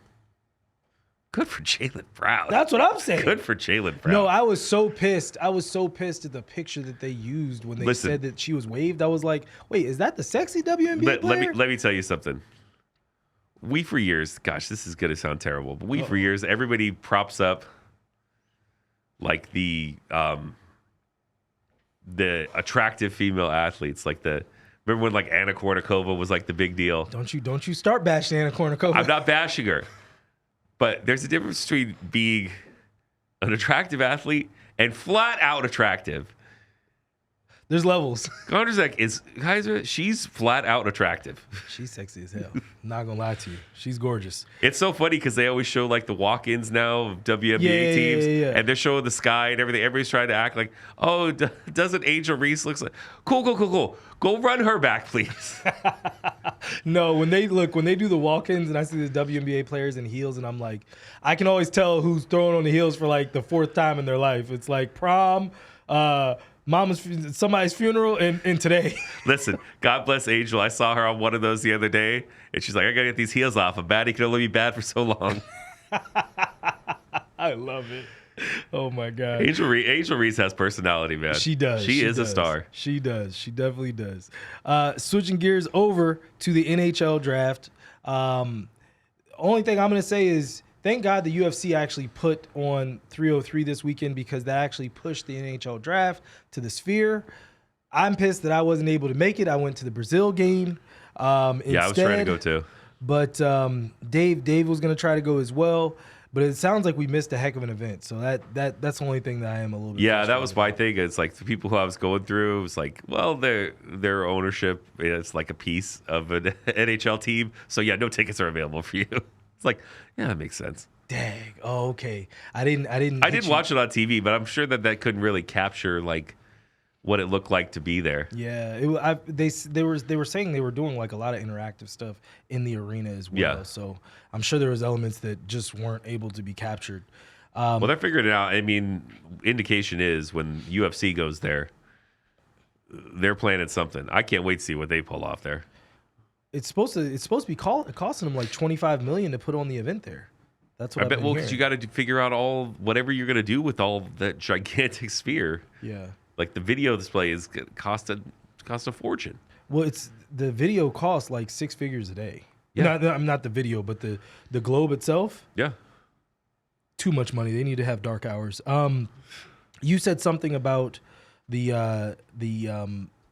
Good for Jaylen Brown. That's what I'm saying. Good for Jaylen Brown. No, I was so pissed. I was so pissed at the picture that they used when they said that she was waived. I was like, wait, is that the sexy WNBA player? Let me tell you something. We for years, gosh, this is going to sound terrible, but for years, everybody props up like the attractive female athletes, like remember when like Anna Kournikova was like the big deal? Don't you start bashing Anna Kournikova. I'm not bashing her. But there's a difference between being an attractive athlete and flat out attractive. There's levels. Gondrzak is, Kaiser, she's flat out attractive. She's sexy as hell. Not gonna lie to you. She's gorgeous. It's so funny because they always show like the walk-ins now of WNBA teams, and they're showing the sky and everything. Everybody's trying to act like, oh, doesn't Angel Reese looks like cool? Go run her back, please. No, when they do the walk-ins and I see the WNBA players in heels, and I'm like, I can always tell who's throwing on the heels for like the 4th time in their life. It's like prom, somebody's funeral, and today. Listen, God bless Angel. I saw her on one of those the other day, and she's like, I gotta get these heels off. A baddie can only be bad for so long. I love it. Oh my God. Angel Reese has personality, man. She does. She is a star. She does. She definitely does. Switching gears over to the NHL draft. Only thing I'm going to say is thank God the UFC actually put on 303 this weekend, because that actually pushed the NHL draft to the Sphere. I'm pissed that I wasn't able to make it. I went to the Brazil game. I was trying to go too. But Dave was going to try to go as well. But it sounds like we missed a heck of an event. So that's the only thing that I am a little bit. Yeah, that was my thing. It's like the people who I was going through, it was like, well, their ownership is like a piece of an NHL team. So yeah, no tickets are available for you. It's like, yeah, that makes sense. Dang. Oh, okay. I didn't watch it on TV, but I'm sure that couldn't really capture like what it looked like to be there. Yeah, they were saying they were doing like a lot of interactive stuff in the arena as well. Yeah. So I'm sure there was elements that just weren't able to be captured. Well, they're figuring it out. I mean, indication is when UFC goes there, they're planning something. I can't wait to see what they pull off there. It's supposed to be costing them like $25 million to put on the event there. That's what I bet. Well, because you got to figure out whatever you're going to do with all that gigantic sphere. Yeah. Like the video display is cost a fortune. Well, the video costs like 6 figures a day. Yeah. Not the video, but the globe itself. Yeah. Too much money. They need to have dark hours. You said something about the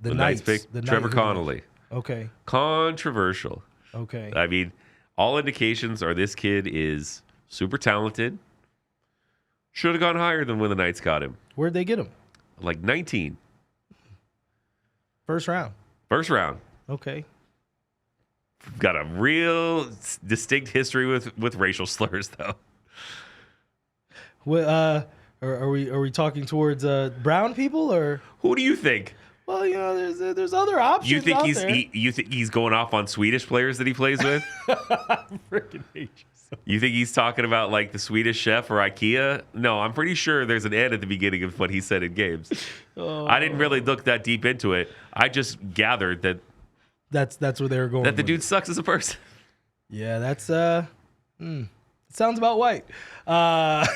Knights pick Trevor Connolly. Okay. Controversial. Okay. I mean, all indications are this kid is super talented. Should have gone higher than when the Knights got him. Where'd they get him? Like 19. First round. Okay. Got a real distinct history with racial slurs, though. Well, are we talking towards brown people, or who do you think? Well, there's other options. You think you think he's going off on Swedish players that he plays with? Freaking hate you. You think he's talking about like the Swedish chef or IKEA? No, I'm pretty sure there's an ad at the beginning of what he said in games. I didn't really look that deep into it. I just gathered that that's where they were going. That the dude sucks as a person. Yeah, that's sounds about white. Not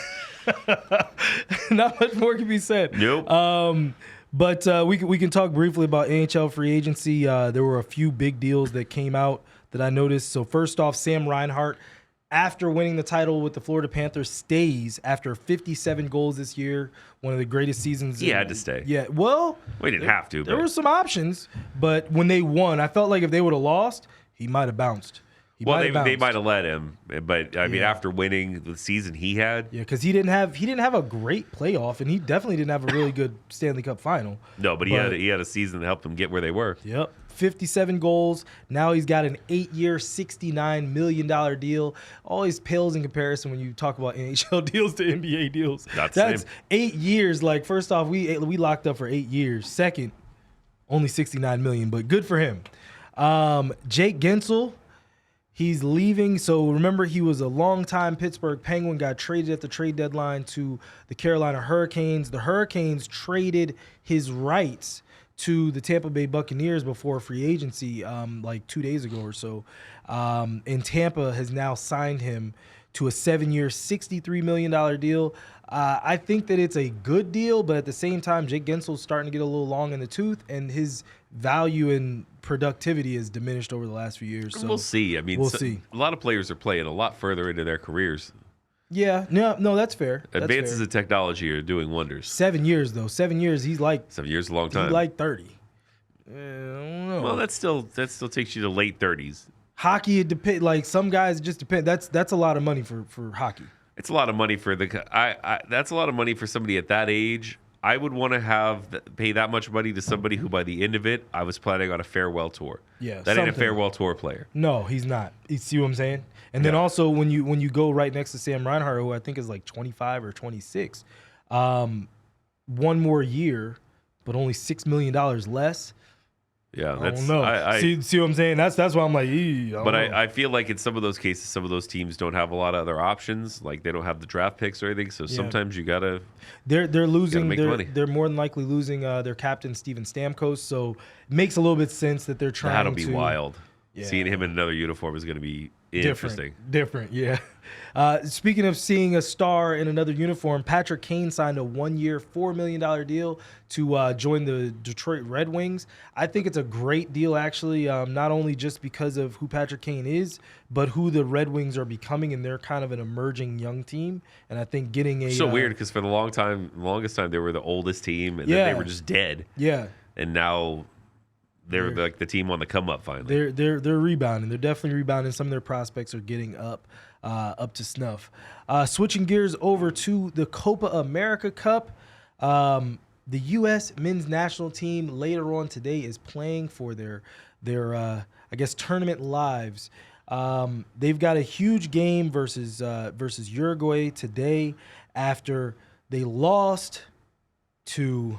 much more can be said. Nope. But we can talk briefly about NHL free agency. There were a few big deals that came out that I noticed. So first off, Sam Reinhart, after winning the title with the Florida Panthers, stays after 57 goals this year. One of the greatest seasons. He had to stay. Yeah, well, we didn't have to. There were some options, but when they won, I felt like if they would have lost, he might have bounced. They might have let him, but I mean, after winning the season he had, because he didn't have a great playoff, and he definitely didn't have a really good Stanley Cup final. No, but he had a season that helped them get where they were. Yep, 57 goals. Now he's got an 8-year, $69 million deal. Always pales in comparison when you talk about NHL deals to NBA deals. That's 8 years. Like, first off, we locked up for 8 years. Second, only $69 million, but good for him. Jake Gensel. He's leaving. So remember, he was a longtime Pittsburgh Penguin, got traded at the trade deadline to the Carolina Hurricanes. The Hurricanes traded his rights to the Tampa Bay Buccaneers before free agency, like 2 days ago or so. And Tampa has now signed him to a 7-year, $63 million deal. I think that it's a good deal, but at the same time, Jake Gensel's starting to get a little long in the tooth, and his value and productivity has diminished over the last few years. So we'll see. I mean, we'll see. A lot of players are playing a lot further into their careers. Yeah, no, that's fair. Advances in technology are doing wonders. 7 years, though. 7 years, he's like 7 years is a long time. He's like 30. I don't know. Well, that still takes you to late 30s. Hockey, it depends. Like, some guys, it just depend. That's a lot of money for hockey. It's a lot of money for that's a lot of money for somebody at that age. I would want to pay that much money to somebody who, by the end of it, I was planning on a farewell tour. Yeah, that ain't a something. farewell tour player. No, he's not. You see what I'm saying? And then also when you go right next to Sam Reinhart, who I think is like 25 or 26, one more year, but only $6 million less. Yeah, I don't know. See what I'm saying? That's why I'm like, I feel like in some of those cases, some of those teams don't have a lot of other options. Like they don't have the draft picks or anything. So sometimes you gotta. They're losing. Make money. They're more than likely losing their captain Steven Stamkos. So it makes a little bit sense that they're trying. That'll be wild. Yeah. Seeing him in another uniform is going to be interesting. Different, yeah. Speaking of seeing a star in another uniform, Patrick Kane signed a 1-year, $4 million deal to join the Detroit Red Wings. I think it's a great deal, actually, not only just because of who Patrick Kane is, but who the Red Wings are becoming, and they're kind of an emerging young team. And I think getting a so weird because for the longest time they were the oldest team, and then they were just dead. Yeah, and now. They're like the team on the come up finally. They're rebounding. They're definitely rebounding. Some of their prospects are getting up to snuff. Switching gears over to the Copa America Cup. The U.S. men's national team later on today is playing for their I guess tournament lives. They've got a huge game versus Uruguay today after they lost to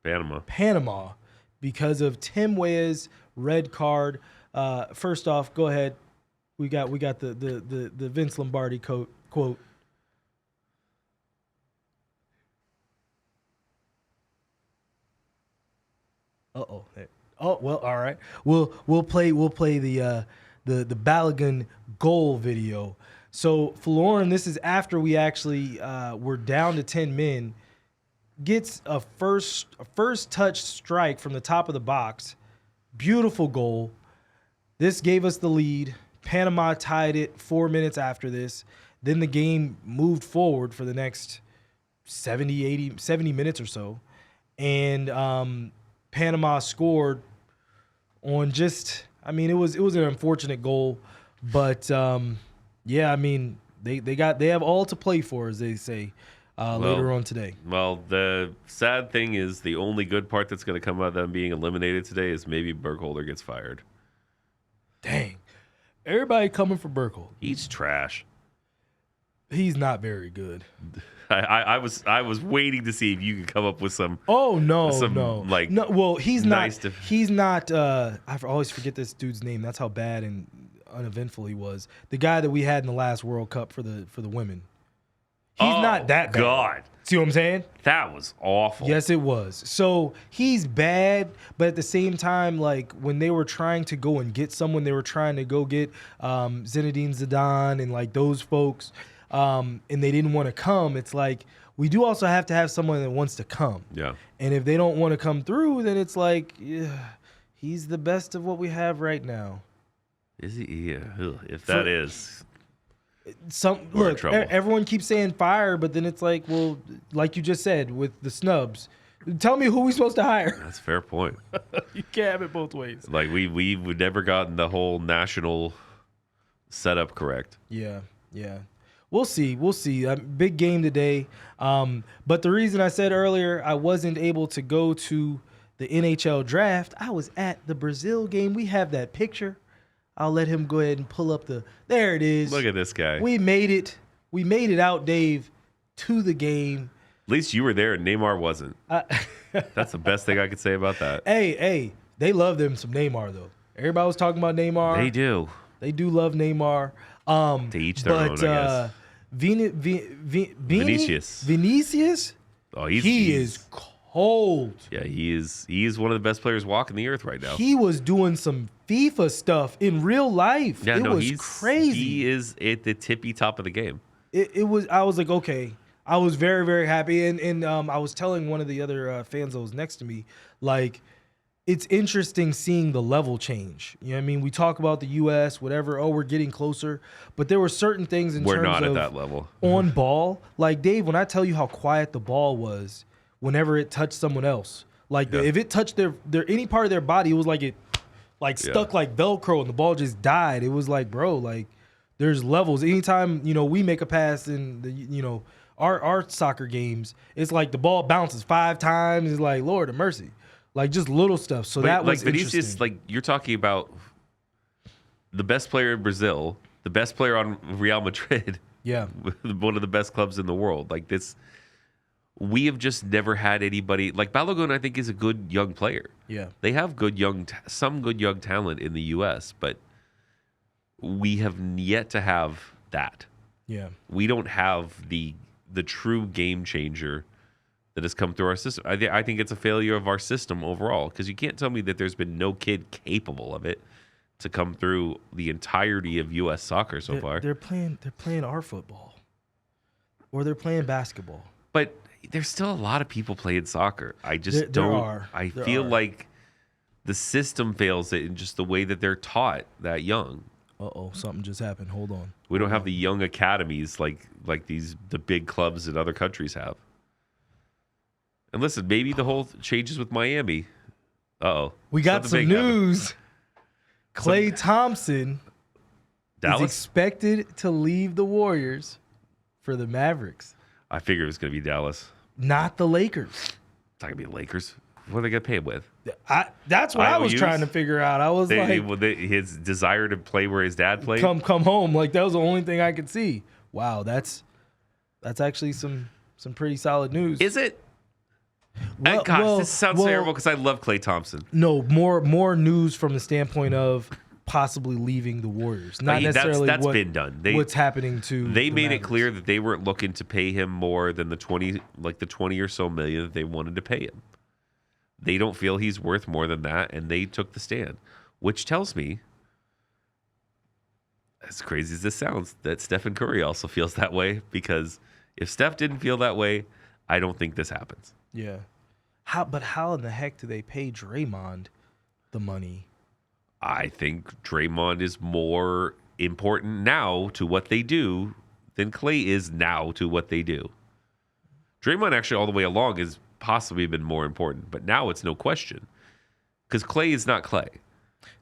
Panama. Because of Tim Weah's red card. First off, go ahead. We got the Vince Lombardi quote. Oh well, all right. We'll play the Balogun goal video. So Florin, this is after we actually were down to 10 men. Gets a first touch strike from the top of the box. Beautiful goal. This gave us the lead. Panama tied it 4 minutes after this. Then the game moved forward for the next 70 minutes or so. And Panama scored on it was an unfortunate goal. But they have all to play for, as they say. Later on today. Well, the sad thing is the only good part that's going to come out of them being eliminated today is maybe Burkholder gets fired. Dang. Everybody coming for Burkholder. He's trash. He's not very good. I was waiting to see if you could come up with some. Oh no. Well, he's nice not. He's not. I always forget this dude's name. That's how bad and uneventful he was. The guy that we had in the last World Cup for the women. He's not that bad. God. See what I'm saying? That was awful. Yes, it was. So he's bad, but at the same time, like when they were trying to go and get someone, they were trying to go get Zinedine Zidane and like those folks, and they didn't want to come. It's like we do also have to have someone that wants to come. Yeah. And if they don't want to come through, then it's like, he's the best of what we have right now. Is he? Yeah. If that is. Everyone keeps saying fire, but then it's like, well, like you just said with the snubs, tell me who we supposed to hire. That's a fair point. You can't have it both ways. Like we've never gotten the whole national setup correct. Yeah. We'll see. Big game today. But the reason I said earlier I wasn't able to go to the NHL draft, I was at the Brazil game. We have that picture. I'll let him go ahead and pull up there it is. Look at this guy. We made it. We made it out, Dave, to the game. At least you were there and Neymar wasn't. That's the best thing I could say about that. Hey, they love them some Neymar, though. Everybody was talking about Neymar. They do. They do love Neymar. To each their own, I guess. Vinicius? Oh, he is cold. Yeah, he is one of the best players walking the earth right now. He was doing some FIFA stuff in real life. Yeah, was crazy. He is at the tippy top of the game. It was. I was like, okay. I was very, very happy, and I was telling one of the other fans that was next to me, like, it's interesting seeing the level change. You know what I mean? We talk about the U.S., whatever. Oh, we're getting closer, but there were certain things we're terms not of at that level on ball. Like Dave, when I tell you how quiet the ball was, whenever it touched someone else, like if it touched their any part of their body, it was like it stuck like Velcro and the ball just died. It was like, bro, like there's levels. Anytime we make a pass and Our soccer games, it's like the ball bounces 5 times. It's like, Lord of mercy. Like just little stuff. So But that was like Vinicius, interesting. like you're talking about the best player in Brazil, the best player on Real Madrid, Yeah. one of the best clubs in the world. Like this, we have just never had anybody like Balogun. I think is a good young player. Yeah. They have some good young talent in the U.S., but we have yet to have that. Yeah. We don't have the true game changer that has come through our system. I think it's a failure of our system overall because you can't tell me that there's been no kid capable of it to come through the entirety of U.S. soccer so far. They're playing our football, or they're playing basketball. But there's still a lot of people playing soccer. I just There don't. are. I There feel are. like the system fails it in just the way that they're taught that young. Something just happened. Hold on. We don't have the young academies like the big clubs that other countries have. And listen, maybe the whole changes with Miami. We got some Something big happened. news. Klay Thompson is Dallas. expected to leave the Warriors for the Mavericks, I figured it was going to be Dallas. not the Lakers. It's not going to be Lakers. What are they going to pay him with? That's what I was IOUs? trying to figure out. I was His desire to play where his dad played. come home. Like that was the only thing I could see. Wow, that's actually some pretty solid news. Is it? Well- Gosh, well- this sounds well- terrible because I love Klay Thompson. No, more news from the standpoint of possibly leaving the Warriors, not necessarily that's been done. what's happening to. They the made it Mavericks. clear that they weren't looking to pay him more than the 20 or so million that they wanted to pay him. They don't feel he's worth more than that, and they took the stand, which tells me, as crazy as this sounds, that Stephen Curry also feels that way, because if Steph didn't feel that way, I don't think this happens. Yeah. How in the heck do they pay Draymond the money? I think Draymond is more important now to what they do than Klay is now to what they do. Draymond actually all the way along has possibly been more important, but now it's no question because Klay is not Klay.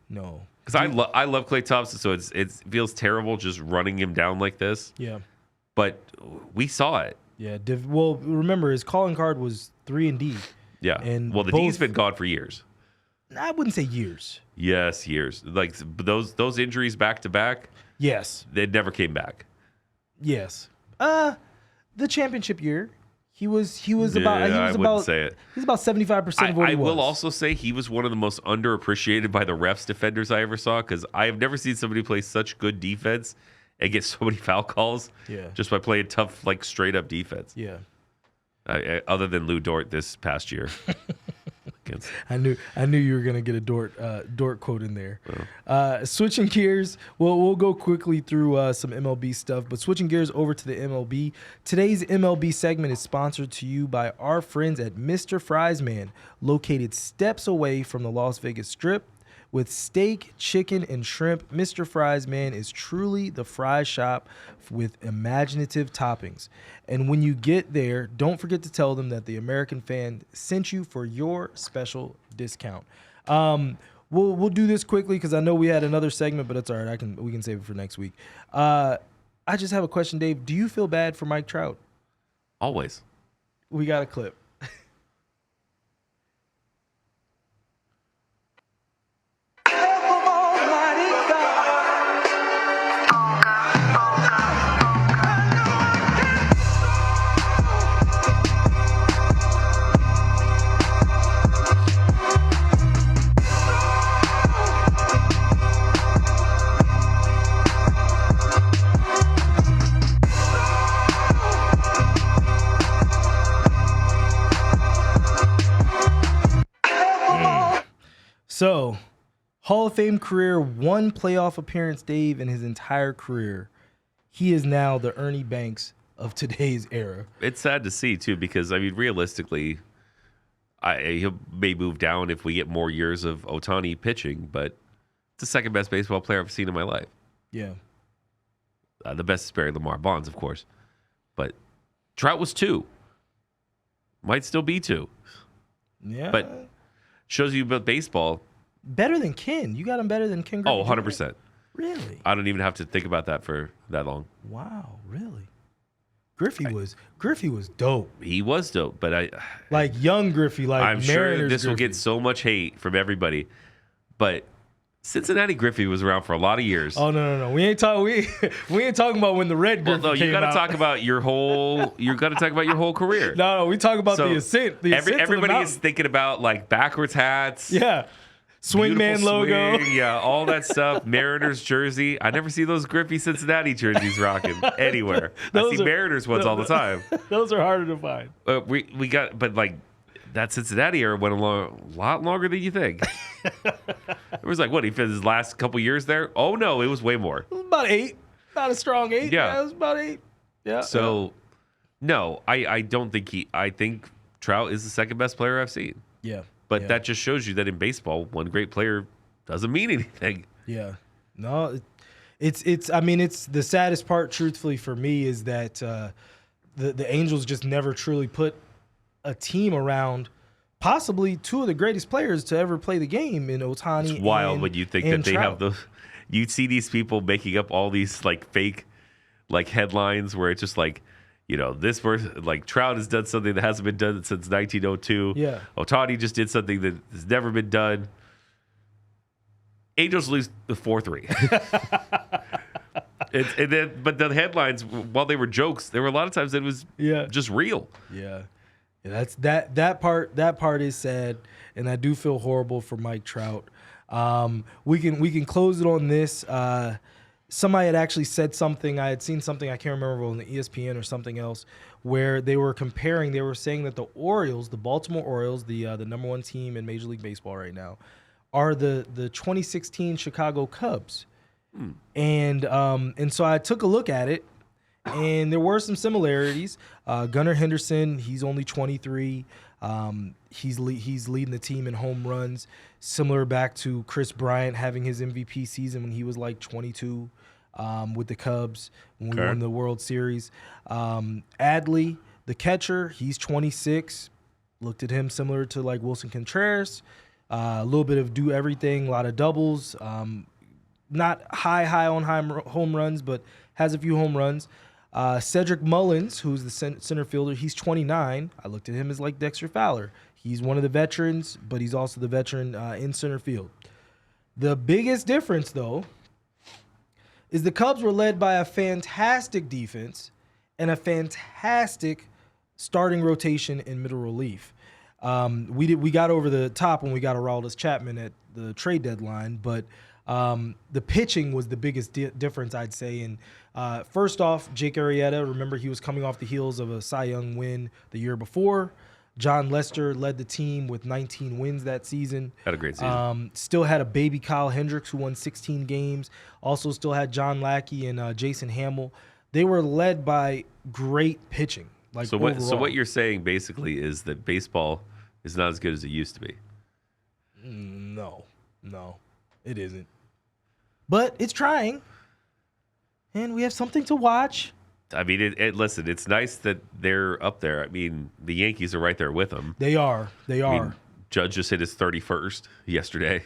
No. Because I love Klay Thompson, so it feels terrible just running him down like this. Yeah. But we saw it. Yeah. Well, remember his calling card was 3 and D. Yeah. And well, the D's been gone for years. I wouldn't say years. Yes, years. Like those injuries back to back, Yes. they never came back. Yes. The championship year, he was about. Yeah, He I was wouldn't about. say it. He's about 75% of what I he was. will also say he was one of the most underappreciated by the refs defenders I ever saw because I have never seen somebody play such good defense and get so many foul calls Yeah. just by playing tough, like straight up defense. Yeah. Other than Lou Dort this past year. I knew you were gonna get a Dort quote in there. Switching gears, we'll go quickly through some MLB stuff, but switching gears over to the MLB. Today's MLB segment is sponsored to you by our friends at Mr. Fries Man, located steps away from the Las Vegas Strip. With steak, chicken, and shrimp, Mr. Fries Man is truly the fry shop with imaginative toppings. And when you get there, don't forget to tell them that the American Fan sent you for your special discount. We'll do this quickly because I know we had another segment, but it's all right. We can save it for next week. I just have a question, Dave. Do you feel bad for Mike Trout? Always. We got a clip. So, Hall of Fame career, 1 playoff appearance, Dave, in his entire career. He is now the Ernie Banks of today's era. It's sad to see, too, because, I mean, realistically, he may move down if we get more years of Ohtani pitching, but it's the second best baseball player I've seen in my life. Yeah. The best is Barry Lamar Bonds, of course. But Trout was 2. Might still be 2. Yeah. But shows you about baseball. Better than Ken. You got him better than Ken Oh, Griffey Jr.? 100%. Really? I don't even have to think about that for that long. Wow, really? Griffey was dope. He was dope, but Like young Griffey, like I'm sure Mariners this will Griffey. get so much hate from everybody. But Cincinnati Griffey was around for a lot of years. Oh no. We ain't talking about when the red Griffey Well, no, you came got to out. talk about your whole. You got to talk about your whole career. No, we talk about So, the ascent. The ascent to the everybody is mountain. thinking about like backwards hats. Yeah. Swingman beautiful logo. swing, yeah, all that stuff. Mariners jersey. I never see those Griffey Cincinnati jerseys rocking anywhere. I Those see are- Mariners ones all the time. Those are harder to find. We got, but like that Cincinnati era went a lot longer than you think. It was like what he spent his last couple years there. Oh no, it was way more. It was about 8. Not a strong 8. Yeah. It was about 8. Yeah. So no, I don't think I think Trout is the second best player I've seen. Yeah. But yeah. that just shows you that in baseball, one great player doesn't mean anything. Yeah. No, it's I mean, it's the saddest part, truthfully, for me is that the Angels just never truly put a team around possibly two of the greatest players to ever play the game in Ohtani. It's wild and, when you think and that they Trout. have those. You see these people making up all these like fake like headlines where it's just like, you know, this person like Trout has done something that hasn't been done since 1902. Yeah. Ohtani just did something that has never been done. Angels lose the 4-3. And then, but the headlines, while they were jokes, there were a lot of times that it was just real. Yeah. That's that part is sad, and I do feel horrible for Mike Trout. We can close it on this. Somebody had actually said something. I had seen something, I can't remember, on the ESPN or something else, where they were comparing. They were saying that the Orioles, the Baltimore Orioles, the number one team in Major League Baseball right now, are the 2016 Chicago Cubs. And so I took a look at it, and there were some similarities. Gunnar Henderson, he's only 23. He's leading the team in home runs, similar back to Chris Bryant having his MVP season when he was like 22 with the Cubs when we won the World Series. Adley, the catcher, he's 26. Looked at him similar to like Wilson Contreras. A little bit of do everything, a lot of doubles. Not high on home runs, but has a few home runs. Cedric Mullins, who's the center fielder, he's 29. I looked at him as like Dexter Fowler. He's one of the veterans, but he's also the veteran in center field. The biggest difference, though, is the Cubs were led by a fantastic defense and a fantastic starting rotation in middle relief. We got over the top when we got Aroldis Chapman at the trade deadline, but the pitching was the biggest difference, I'd say. And first off, Jake Arrieta, remember he was coming off the heels of a Cy Young win the year before. John Lester led the team with 19 wins that season. Had a great season. Still had a baby Kyle Hendricks who won 16 games. Also still had John Lackey and Jason Hamill. They were led by great pitching. Like So overall. what you're saying basically is that baseball is not as good as it used to be. No, it isn't. But it's trying, and we have something to watch. I mean, listen, it's nice that they're up there. I mean, the Yankees are right there with them. They are. I mean, Judge just hit his 31st yesterday.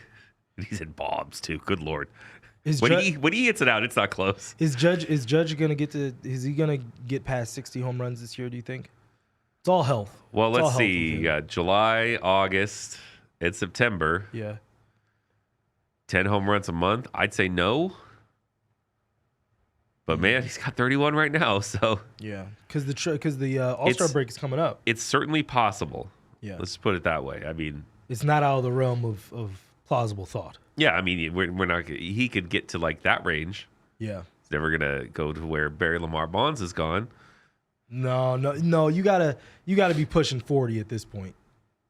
And he's in bombs too. Good Lord. When he hits it out, it's not close. Is Judge gonna get to? Is he gonna get past 60 home runs this year? Do you think? It's all health. Well, It's all let's health see. with him. You got July, August, and September. Yeah. 10 home runs a month. I'd say no. But man, he's got 31 right now, so Yeah. Because the All-Star break is coming up. it's certainly possible. Yeah. Let's put it that way. I mean, It's not out of the realm of plausible thought. yeah, I mean, we're not. He could get to like that range. Yeah. He's never gonna go to where Barry Lamar Bonds is gone. No. You gotta be pushing 40 at this point.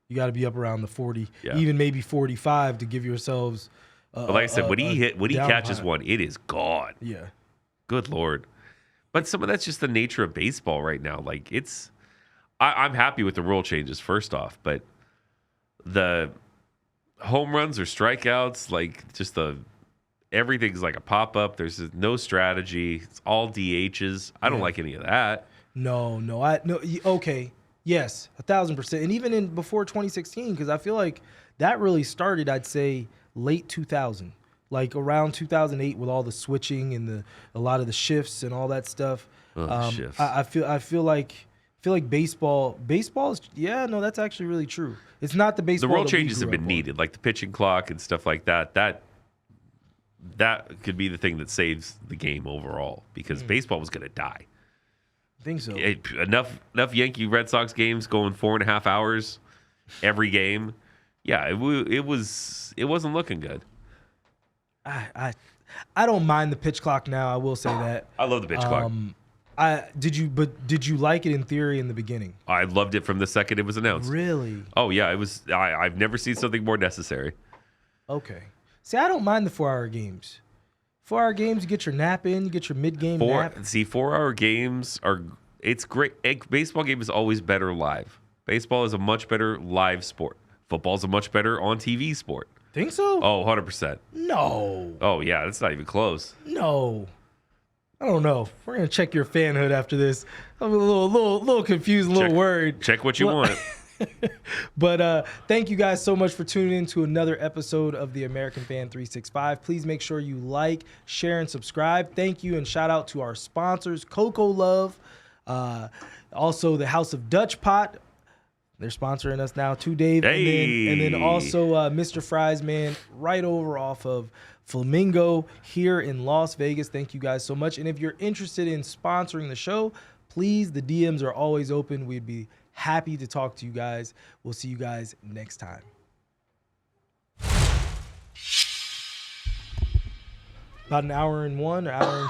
You gotta be up around the 40, even maybe 45 to give yourselves. But like I said, when he down catches high. one, it is gone. Yeah. Good Lord. But some of that's just the nature of baseball right now. Like I'm happy with the rule changes first off, but the home runs or strikeouts, like just everything's like a pop up. There's no strategy. It's all DHs. I don't like any of that. No. Okay. Yes, 1,000%. And even before 2016, because I feel like that really started, I'd say, late 2000. like around 2008 with all the switching and a lot of the shifts and all that stuff. Shifts. I feel like baseball is, yeah, no, that's actually really true. It's not the baseball. The rule that we changes grew have been up on. needed, like the pitching clock and stuff like that. That could be the thing that saves the game overall, because baseball was going to die. I think so. Enough Yankee Red Sox games going 4.5 hours every game. Yeah, it wasn't looking good. I don't mind the pitch clock now. I will say that. I love the pitch clock. Did you like it in theory in the beginning? I loved it from the second it was announced. Really? Oh yeah, it was. I've never seen something more necessary. Okay. See, I don't mind the 4-hour games. 4-hour games, you get your nap in, you get your mid-game nap. 4-hour games it's great. Baseball game is always better live. Baseball is a much better live sport. Football is a much better on TV sport. Think so? Oh, 100%. No. Oh yeah, that's not even close. No. I don't know. We're gonna check your fanhood after this. I'm a little confused, a little worried. Check what you want. But thank you guys so much for tuning in to another episode of the American Fan 365. Please make sure you like, share, and subscribe. Thank you, and shout out to our sponsors, Coco Love, also the House of Dutch Pot. They're sponsoring us now too, Dave. Hey. And then also Mr. Fries, man, right over off of Flamingo here in Las Vegas. Thank you guys so much. And if you're interested in sponsoring the show, please, the DMs are always open. We'd be happy to talk to you guys. We'll see you guys next time. About an hour and 1 or hour and 2.